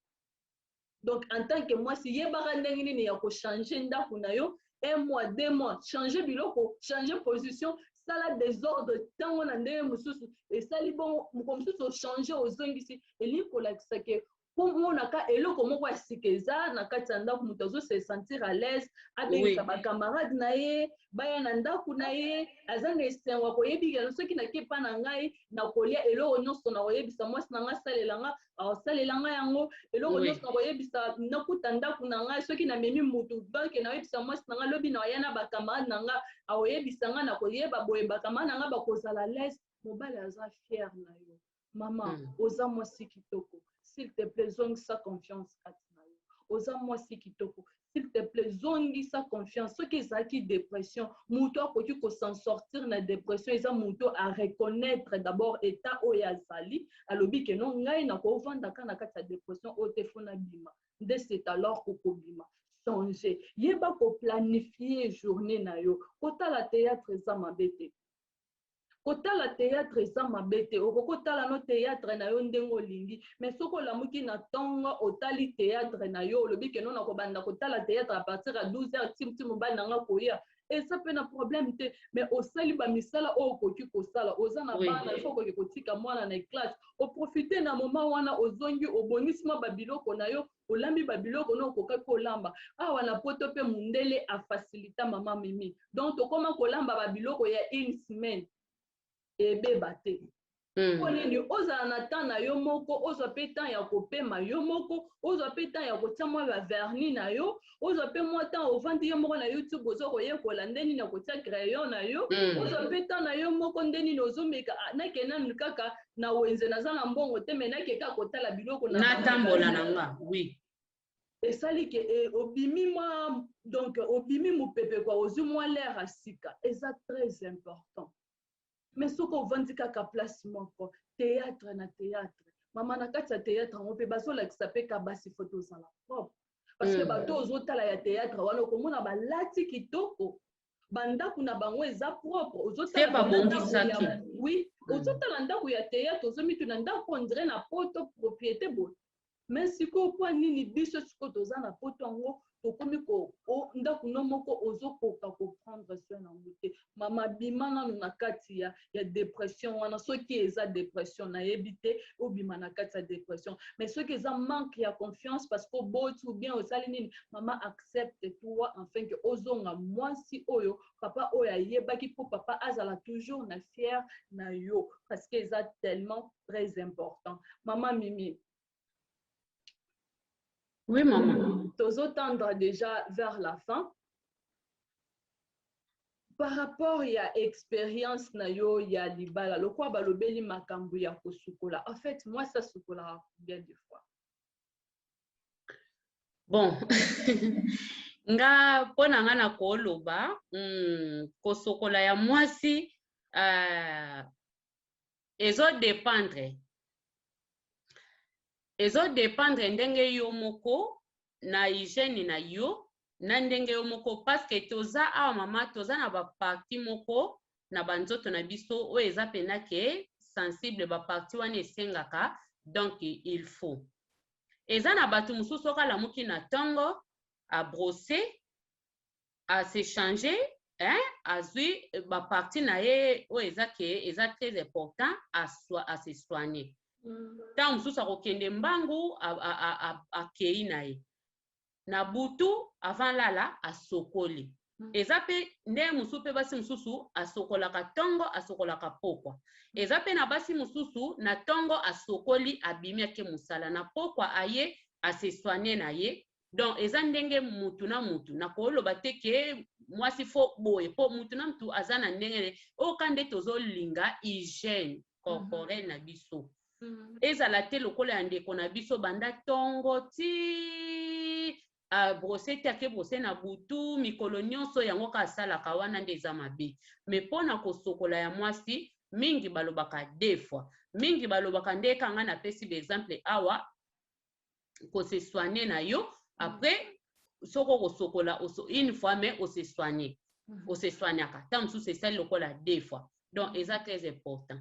donc en tant que mwasi yebaka ndenge nini ya kochange ndako na yo 1 mois 2 mois changer biloko changer position sala désordre ntango na ndenge mosusu esali bongo moko mosusu ochange ozongisi elingi kolakisa ke omonaka eloko moko ya sika eza na kati ya ndako moto azose sentir à l'aise abengisa bakamarade na ye baya na ndako na ye aza na esengo koyebikela soki nake mpa na ngai na kolia eloko nyonso na koyebisa mwasi na ngai salelanga aosalelanga yango eloko nyonso na koyebisa nakuta ndako na ngai soki namemi mutu donc nakoyebisa mwasi na ngai lobi na oya na bakamarade na ngai aoyebisa ngai na koyeba boye bakamarade na ngai bakozala l'aise mobali aza fier na yo Maman, oza mwasi kitoko. S'il te plaît, zongi sa confiance kati na yo. Oza mwasi kitoko. S'il te plaît, zongi sa confiance. Ce qui est qui dépression, muto akoki ko s'en sortir na dépression, eza muto à reconnaître d'abord état oya zali, alobi ke non ngai na ko vanda kana kati ya dépression o te fona bima. Nde c'est alors ko bima. Changer. Yeba ko planifier journée na yo. Kota la théâtre eza mabete. Kota la théâtre eza mabete. Okokota la no théâtre na yo ndengo lingi. Mais soko la muki na tonga otali théâtre na yo. Lobi ke non na ko banda kota la théâtre à partir à 12h tim mobile na nga koya. Et ça peut na problème te. Mais au sali ba misala o koki ko sala. Oza na bana il faut ko kotika mwana na classe. O profiter na moment wana ozongi obonisma babiloko na yo. Olambi babiloko no koka kolamba. Awa na poto pe mundele a facilita mama mimi. Donc to koma kolamba babiloko ya une semaine. Ebe bate. Onini oza na temps na yo moko, oza pe temps ya kopema yo moko, oza pe temps ya kotia mwa ba vernis na yo, oza pe mwa temps ovandi yo moko na YouTube ozo koyekola ndeni na kotia crayon na yo, oza pe temps na yo moko ndeni nozomeka na kenanu kaka na wenze naza na mbongo te me na keka kotala biloko na tambola nanga. Oui. Esali ke obimi mwa donc obimi mupepe kwa ozu mwa l'air asika. Eza très important. Mais ce qu'on vend kaka place moko théâtre na théâtre mama na kati ya théâtre on peut baso la kisape ka basi photo za la propre parce que bato ozotala ya théâtre wana komona balati kitoko banda kuna bango eza propre ozotala ba bondisaki oui ozotala ndako ya théâtre ozomitu na ndako on dirait na poto propriété bo mais siko kwa nini biso siko toza na poto ngo tokomi ko ndako no moko ozokoka comprendre soin na ngote mama bimana na kati ya dépression wana soki eza dépression na yebite obima na kati ya dépression mais soki eza manque ya confiance parce que boti ou bien osali nini mama accepte toi enfin que ozonga mwasi oyo papa oyo ayebaki po papa azala toujours na fier na yo parce que eza tellement très important mama Mimi. Oui, maman. Tozo tendre déjà vers la fin. Par rapport à expérience na yo ya libala, le quoi balobeli makambu ya kosukola. En fait, moi ça sukola bien des fois. Bon. Nga pona nga na koloba, kosukola ya mwasi ezo dépendre ndenge yo moko na hygiène na yo na ndenge yo moko parce que toza awa mama toza na ba parti moko na banzoto na biso o eza pena ke sensible ba parti wana esengaka donc il faut eza na batu mususu kala muki na tongo a brosser a se changer azui ba parti na ye o eza ke eza très important à se soigner. Tant mususu akokende mbangu akei na ye na butu avant lala asokoli eza pe nde mususu pe basi mususu asokolaka tongo asokolaka pokwa eza pe na basi mususu na tongo asokoli abimi ake musala na pokwa aye asesoigner na ye donc eza ndenge mutu na mutu na koloba te ke mwasi fo boye po mutu na mutu aza na ndenge oka nde tozolinga hygiène corporelle na biso ezala te lokola ya ndeko na biso banda tongo ti brosser te ake brosser na butu mikolo nyonso yango ka asalaka wana nde eza mabe mais mpona kosokola ya mwasi mingi balobaka deux fois mingi balobaka nde kanga na pesi exemple awa kose soigner na yo après soko kosokola une fois mais ose soigner ose soignaka ta mosusu esali lokola deux fois donc eza très important.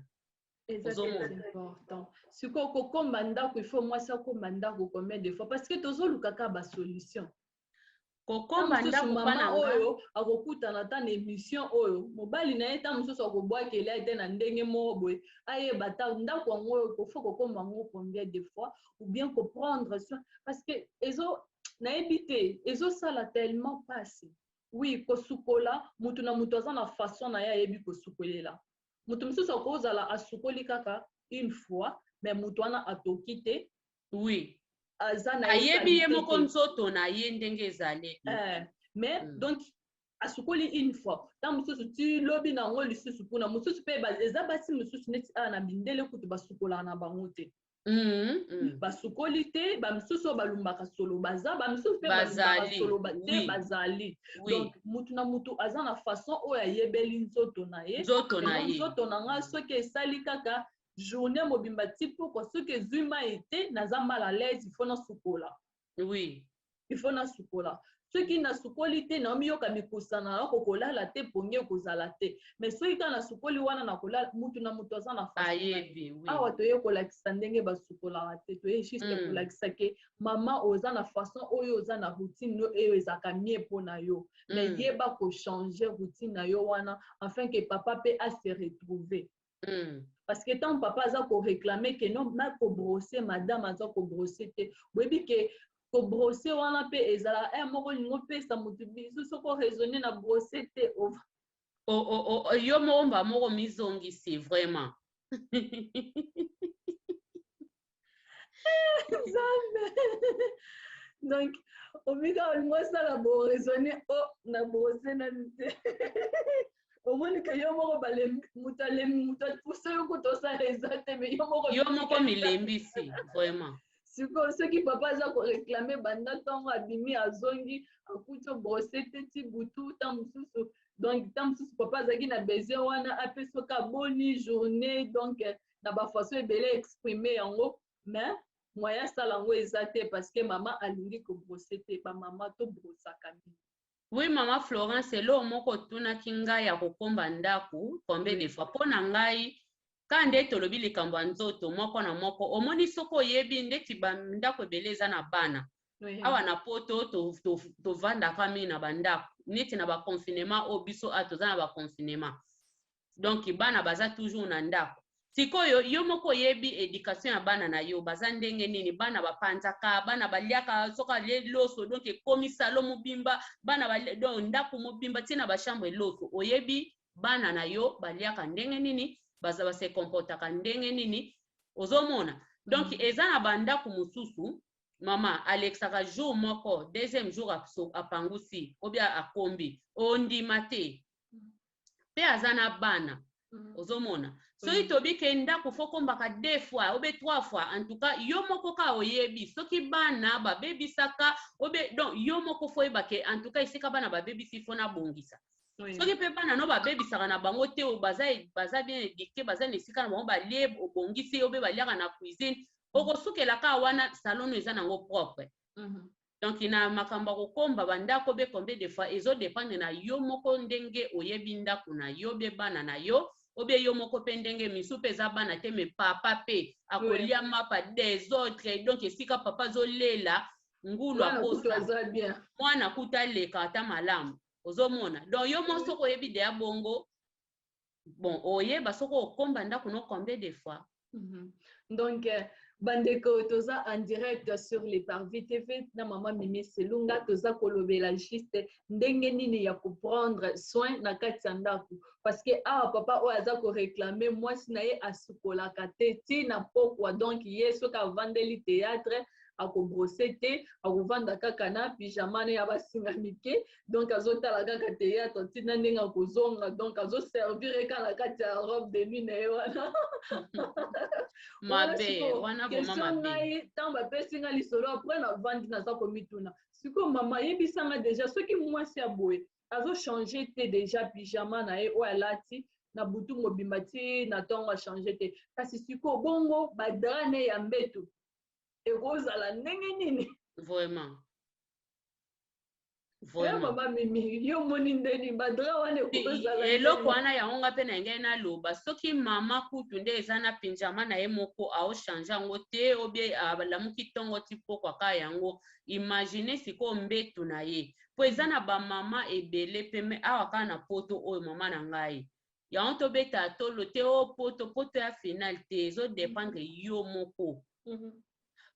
C'est important. Si on komba ndako, il faut moi ça komba ndako combien de fois parce que tozoluka ka ba solution. Kokomba ndako pana oyo akokuta na ta émission oyo mobali na eta mususu akobwakela ete na ndenge mobwe aye bata ndako ngo ko faut kokomba ngo combien de fois ou bien ko prendre soin parce que ezo na ebité ezo sala tellement passé. Oui, ko sukola mutu na mutu aza na façon na ya yebi ko sukolela. Mutu mususu akozala asukoli kaka une fois mais mutu wana atoki te. Oui. Ayebi ye moko nzoto na ye ndenge ezali. Mais donc asukoli une fois tant mususu ti lobi na ngo lisusu puna mususu pe eza basi mususu neti na bindele kutu basukola na bango te basukoli te bamisusu balumbaka solo baza bamisusu pe balumbaka solo te bazali donc mutu na mutu aza na façon oyo ayebeli nzoto na ye nzoto na nga soki esali kaka journée mobimba ti poko soki ezwima ete naza mal à l'aise il faut na sukola il faut na sukola soki na sukoli te na miyoka mikusana na kokolala te ponge kozala te mais soki ka na sukoli wana na kolala mutu na mutu aza na façon awa toye kolakisa ndenge basukolaka te toye juste kolakisa ke mama oza na façon oyo oza na routine oyo ezaka mie mpona yo mais yeba kochanger routine na yo wana afin que papa pe a se retrouver parce que tant papa aza koréclamer ke non na kobrosser madame aza kobrosser te boyebi ke ko brosser wana pe ezala moko lingo pesa mutu biso soko raisonner na brosser te yo momba moko mizongisi vraiment donc omika olingo sala bo raisonner na brosser na te omoni ke yo moko balembi mutu pousse yo kutosala eza te mais yo moko milembisi vraiment soki papa aza koréclame banda ntango abimi azongi akuti obrose te ti butu ta mosusu donc ta mosusu papa azalaki na besoin wana ape soki aboni journée donc na bafaçon ebele exprime yango mais moyen asala yango eza te parce que mama alingi kobrose te bamama tobrosaka mingi. Oui, mama Florence, elo moko tunaki ngai ya kokomba ndaku combien de fois mpo na ngai kande tolobi likambo nzoto moko na moko omoni soko yebi ndeti bandako ebele eza na bana awa na poto tovandaka mingi na bandako neti na baconfinement oyo biso toza na baconfinement donc bana baza toujours na ndako sikoyo yo moko yebi éducation ya bana na yo baza ndenge nini bana bapanzaka bana baliaka soka loso donc ekomi salo mobimba bana donc ndako mobimba tina bashambre loso oyebi bana na yo baliaka ndenge nini baza base comportaka ndenge nini ozomona donc eza na bandako mosusu mama alexaka jour moko deuxième jour apangusi obia akombi ondima te pe aza na bana ozomona soki tobike ndako fo kombaka 2 fois obe 3 fois en tout cas yo moko ka oyebi soki bana babebisaka obe donc yo moko fo yebake en tout cas isika bana babebisi fo na bongisa soki mpe bana no babebisaka na bango te baza bien éduqué baza na esika na bango balie obongisi obe baliaka na cuisine okosukelaka wana salon eza nango propre donc na makambo kokomba bandako be combien de fois ezodépendre na yo moko ndenge oyebi ndako na yo be bana na yo obe yo moko pe ndenge misu pe za bana te me papa pe akolia mapa des autres donc esika papa zolela ngulu akosa mwana kuta leka ata malamu ozomona donc yo mo soko oyebi de ya bongo bon oyeba soko okomba ndako no combien de fois donc bandeko toza en direct sur les Parvis TV na mama Mimi Selunga toza kolobela juste ndenge nini ya prendre soin na kati ya ndako parce que papa o aza ko réclamer mwasi na ye asukolaka te ti na pokwa donc ye soka vandeli théâtre akobrose te akovanda kaka na pyjama ne ya basinga mike donc azotala kaka théâtre ntina ndenge akozonga donc azoservir kaka na kati ya robe de nuit na ye wana mabe wana bomama mabe tant bapesi nga lisolo après na vandi naza komituna siko mama yebisanga déjà soki mwasi ya boye azochanger te déjà pyjama na ye oyo alati na butu mobimba ti na ntongo achange te kasi siko bongo badra ne ya mbeto ekozala ndenge nini vraiment mama Mimi yo moni ndeni badra wana ekozala eloko wana yango nga mpe na ngai naloba soki mama kutu nde eza na pinjama na ye moko aochange yango te obie alamuki ntongo ti pokwa ka yango imagine sikoyo mbeto na ye po eza na bamama ebele peme awa kaka na poto oyo mama na ngai yango tobeta tolo te o poto ya final te ezodépendre yo moko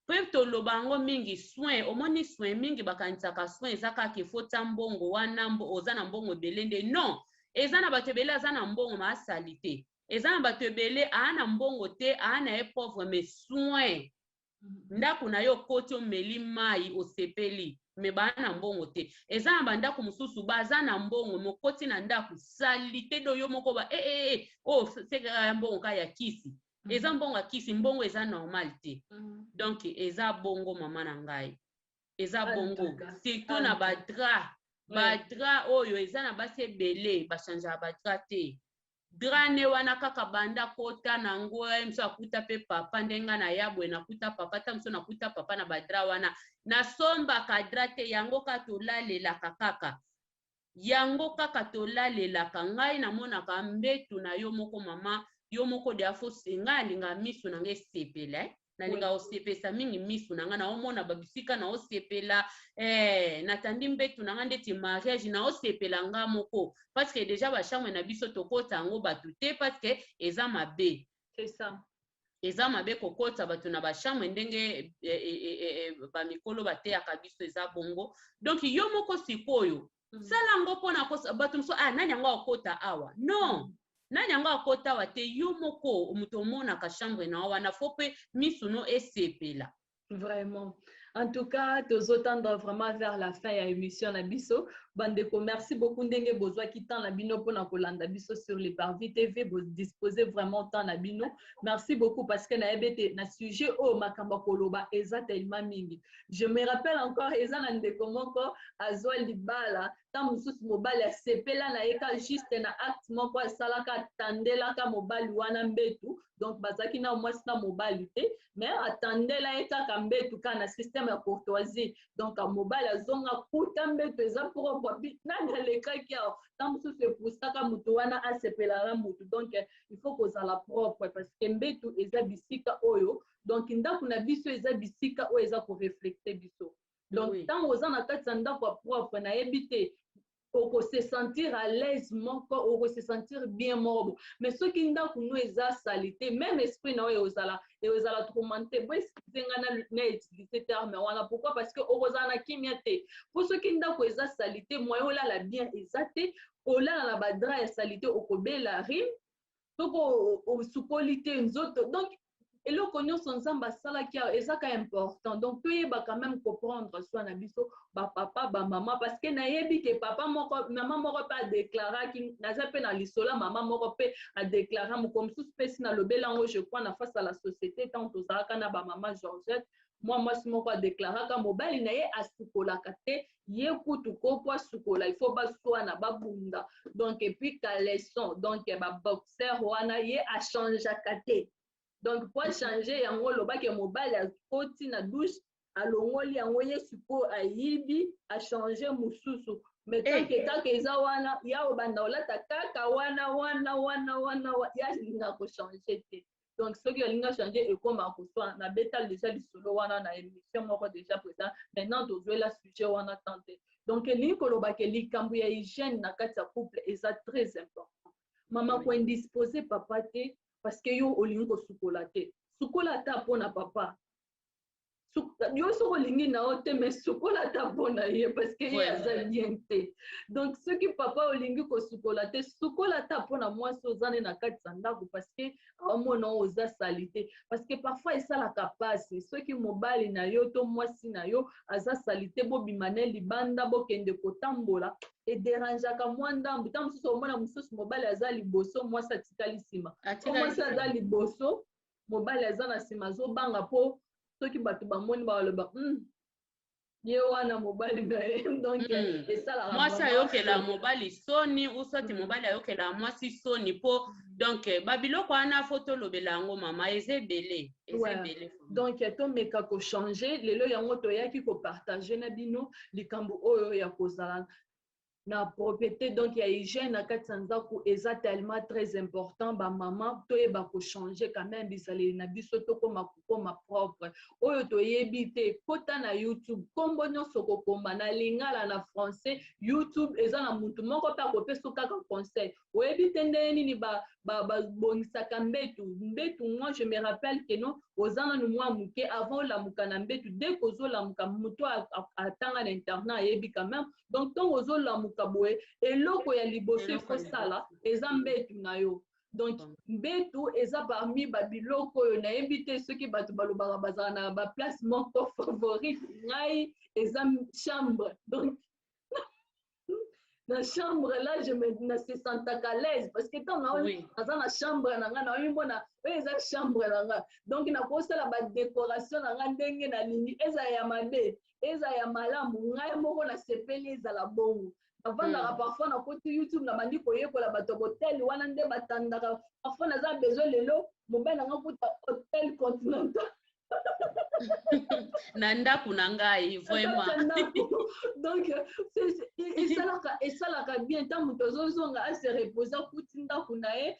pe toloba yango mingi soin omoni soin mingi bakanisaka soin eza kaka efota mbongo wana oza na mbongo ebele nde non eza na bato ebele aza na mbongo maasali te eza na bato ebele aa na mbongo te aa na ye pauvre mais soin ndako na yo koti omeli mai osepeli me bana mbongo te eza na bandako mosusu baza na mbongo mokoti na ndako salite do yo moko ba oh sekaka ya mbongo ka ya kisi eza mbongo ya kisi mbongo eza normal te donc eza bongo mama na ngai eza bongo surtout na badra oyo eza na basi ebele bachangeaka badra te drane wana kaka banda kota na ngo mso akuta pe papa ndenga na yabwe nakuta papa ta mso nakuta papa na badra wana nasomba kadra te yango ka tolalelaka kaka yango kaka tolalelaka ngai namonaka mbetu na yo moko mama yo moko de afo senga alinga misu na nge sepela nalinga osepesa mingi misu na nga na omona babisika na osepela natandi mbetu na nga ndeti mariage na osepela nga moko parce que déjà bachambre na biso tokota yango batu te parce que eza mabe c'est ça eza mabe kokota batu na bachambre ndenge bamikolo bateyaka biso eza bongo donc yo moko sikoyo sala yango mpona batu moso nani yango akota awa non nani yango akota wa te yo moko moto omonaka chambre na wana fo pe misuno esepela vraiment. En tout cas, tous tendre vraiment vers la fin de l'émission Nabiso. Bandeko, merci beaucoup ndenge bozwa ki temps Nabino pour na kolanda biso sur les Parvis TV. Vous disposez vraiment temps Nabino. Merci beaucoup parce que na ebete na sujet o makamba koloba eza tellement mingi. Je me rappelle encore eza na ndeko moko azwa libala ta mususu mobali ya sepela na eka juste na acte moko salaka tandela ka mobali wana mbetu. Donc bazaki na mwasi na mobali te mais atandela eka ka mbetu kana système ya courtoisie. Donc a mobali azonga kuta mbetu eza propre nana lekaki ya tamsusu epusaka mutu wana asepelaka mutu. Donc il faut kozala propre parce que mbetu eza bisika oyo donc ndako na biso eza bisika oyo eza ko reflecter biso. Donc tant oza na kati ya ndako propre na yebite oko se sentir à l'aise moko oko se sentir bien moko mais ce qui ndako no eza salité même esprit na oyo ozala tourmenté bo esengana na utiliser terme wana pourquoi parce que ozala na kimia te pour ce qui ndako eza salité moyo olala bien eza te olala na badra ya salité okobela rime toko osukoli te nzoto donc et le cognon son samba sala qui est important donc tu vas quand même comprendre soit na biso ba papa ba maman parce que na yebi que papa moko maman moko pas déclarer qui na za pe na lisola maman moko pe a déclarer mo comme sous spécial na lobela ngo je crois na face à la société tant aux zaka na ba maman Georgette moi si moko a déclarer ka mobali na ye asukola kate ye kutu ko po sukola il faut ba soit na ba bunda donc et puis ka leçon donc ba boxer wana ye a changer kate. Donc, pour changer, yango loba ke mobile a koti na douche, alongoli yango yesuko a yibi a changer mususu. Mais tant que eza wana, ya obanda olata kaka wana ya linga ko changer te. Donc, ce qui linga changer et comme a kosoa na beta déjà lisolo wana na émission moko déjà présent. Maintenant, dozo la sujet wana tante. Donc, linko loba ke likambu ya hygiène na kati ya couple eza très important. Maman ko indisposé papa te parce que yo olingi ko sukola te sukola ta pona papa yo so olingi na ote mais sukola ta pona ye parce que ye aza bien te donc ce qui papa olingi ko sukola te sukola ta pona mwasi ozane na kati ya ndako parce que omona oza salite parce que parfois esalaka pasi soki mobali na yo to mwasi na yo aza salite bobimane libanda bokende kotambola ederangeaka mwa ndambu ta mosusu omona mosusu mobali aza liboso mwasi atikali nsima mwasi aza liboso mobali aza na nsima azobanga mpo soki bato bamoni baloba ye wana mobali na ye donc esalaka mwasi ayokela mobali soni usoti mobali ayokela mwasi soni mpo donc babiloko wana fo tolobela yango mama eza ebele donc tomeka kochange lelo yango toyaki kopartage na bino likambo oyo ya kozala na propriété donc ya hygiène na kati ya ndako eza tellement très important ba maman toyeba ko changer quand même bizaleli na biso tokoma propre oyo toyebi te kota na YouTube kombo nyonso kokoma na lingala na français YouTube eza na muntu moko pa kopesa kaka conseil oyebi te ndenge nini bongisaka mbetu moi je me rappelle que non ozana no mwa muke avant la mukana mbetu dès que ozolamuka muto atanga na internat yebi quand même donc ton ozolamuka boye eloko ya liboso ifo sala eza mbetu na yo Donc, mbetu eza parmi babiloko oyo nayebi te soki bato balobaka bazala na baplace moko favorite ngai eza chambre. Donc, la chambre là je me sens à l'aise parce que tant dans la chambre na oyi mona eza chambre na donc na kosala ba décoration na ndenge na lingi eza ya mabe eza ya malamu ngai moko na sepeli eza la bongo avandaka parfois na koti YouTube na bandi koyekola bato hotel wana nde batandaka parfois naza besoin lelo mobile na kuta hotel continental na ndako na ngai vraiment. Donc esalaka bien ntango moto azozonga ase repose akuti ndako na ye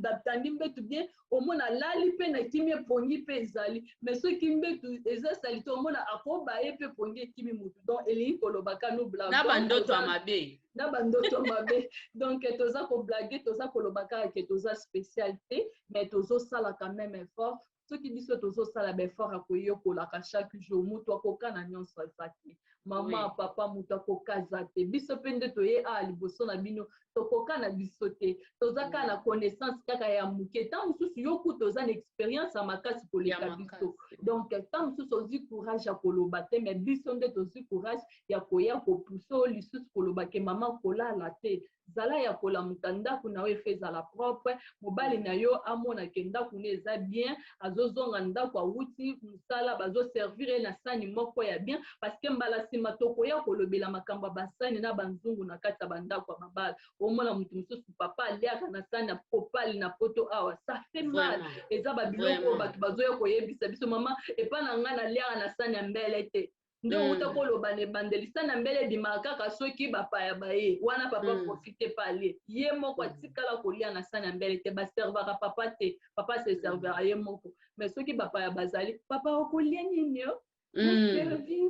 batandi mbetu bien omona lali mpe na kimi epongi mpe ezali mais soki mbetu eza sali te omona akoba ye mpe pongi ekimi motu donc elingi kolobaka nobla na bandoto ya mabe na bandoto mabe donc toza koblage toza kolobaka ke toza spécial te mais tozosala quand même effort soki biso tozosala baeffort akoyokolaka chaque jour moto akoka na nyonso aza te mama papa moto akokaza te biso mpe nde toye liboso na bino tokoka na biso te toza kaka na connaissance kaka ya moke ntango mosusu yo ku toza na expérience ya makasi koleka biso donc ntango mosusu ozwi courage ya koloba te mais biso nde tozwi courage ya koya kopuse oyo lisusu koloba ke mama kolala te zala ya kolamuka ndako na yo efe ezala propre mobali na yo amonake ndako ne eza bien azozonga ndako awuti mosala bazoservir ye na sani moko ya bien parce que mbala nsima tokoya kolobela makambo ya basani na banzungu na kati ya bandako ya mabala omona moto mosusu papa aliaka na sani ya kopali na poto awa ça fait mal eza babiloko oyo bato bazoya koyebisa biso mama epa na ngai naliaka na sani ya mbele te nde outa koloba na ebandeli sani ya mbele ebimaka kaka soki bapaya baye wana papa profite pa alie ye moko atikala kolia na sani ya mbele te baservaka papa te papa se servera ye moko mais soki bapaya bazali papa okolia nini yo que Dieu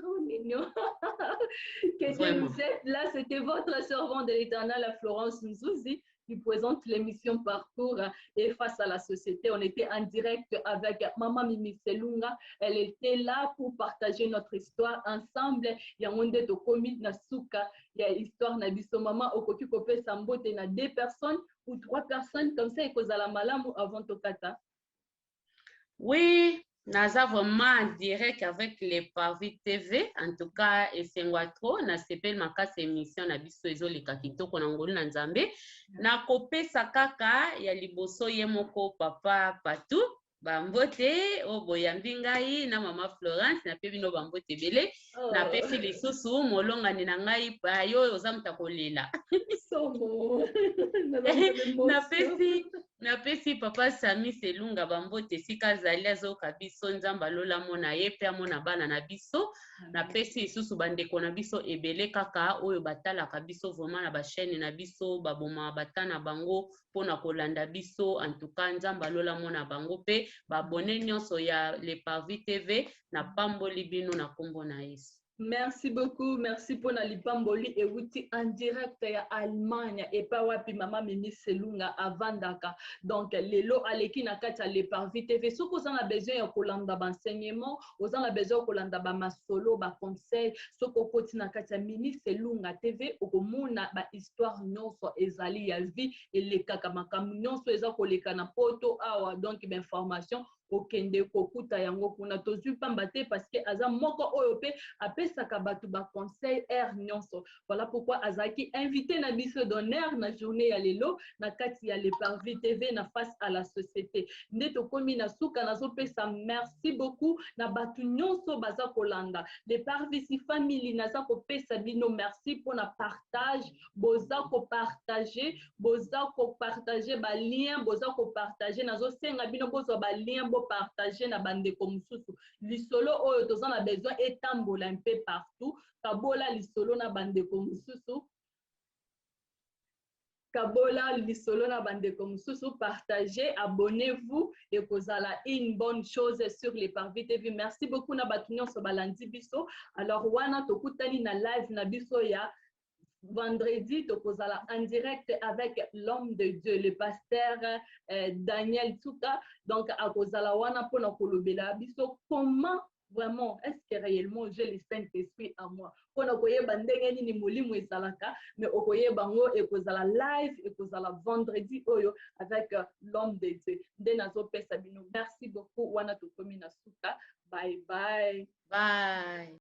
nous aide. Là, c'était votre servant de l'Éternel, la Florence Nzouzi, qui présente l'émission Parcours et face à la société. On était en direct avec Maman Mimi Selunga. Elle était là pour partager notre histoire ensemble. Il y a un de komi na suka, il y a histoire na biso maman okoki kopé sambote na 2 personnes ou 3 personnes comme ça et kozala malamu avant tokata. Oui, naza vraiment en direct avec les Parvis TV. En tout cas, esengwa trop na sepel makasi émission na biso ezoleka kitoko na ngolu na nzambe. Na kopesa kaka ya liboso ye moko papa Patou. Bambote oboyambi ngai na mama Florence na pe bino bambote bele na pesi lisusu molongani na ngai pa yo ozamuta kolela na pesi papa Sami Selunga bambote sika zali azoka biso nzamba lola mona ye pe amona bana na biso na pesi lisusu bandeko na biso ebele kaka oyo batalaka biso vraiment na bachaîne na biso baboma batana bango pona kolanda biso en tout cas nzamba lola mona bango pe babone nyonso ya Le Parvis TV na pamboli bino na kombo na Yesu. Merci beaucoup, merci pour la lipamboli et wuti en direct ya Allemagne et pas wapi mama Mimi Selunga avandaka. Donc lelo aleki na kati ya Le Parvis TV. Soko za na besoin ya kolanda ba enseignement, oza na besoin ya kolanda ba masolo, ba conseil, soko koti na kati ya Mimi Selunga TV okomona ba histoire nyonso ezali ya vie elekaka makambo nyonso eza koleka na poto awa donc ba information okende kokuta yango kuna tozwi pamba te parce que aza moko oyo pe apesaka bato ba conseil nyonso. Voilà pourquoi azaki invité na biso d'honneur na journée ya lelo na kati ya Le Parvis TV na face à la société. Nde tokomi na suka nazopesa merci beaucoup na bato nyonso baza kolanda Le Parvis family naza kopesa bino merci pour na partage boza ko partager ba lien boza ko partager nazo senga bino bozo ba lien partager na bandeko mususu lisolo oyo toza na besoin etambola un peu partout kabola lisolo na bandeko mususu partagez, abonnez-vous et kozala une bonne chose sur Les Parvis TV. Merci beaucoup na batunyon so balandi biso. Alors wana tokutani na live na biso ya vendredi, tokozala en direct avec l'homme de Dieu, le pasteur Daniel Tsuka. Donc, à kozala wana pona kolobela biso comment vraiment, est-ce que réellement j'ai le Saint-Esprit à moi? Pour ne koyeba ndenge nini molimo ezalaka, mais okoyeba ngo ekozala live, ekozala vendredi oyo avec l'homme de Dieu. Nde nazopesa bino. Merci beaucoup wana tokomi na suka. Bye bye. Bye.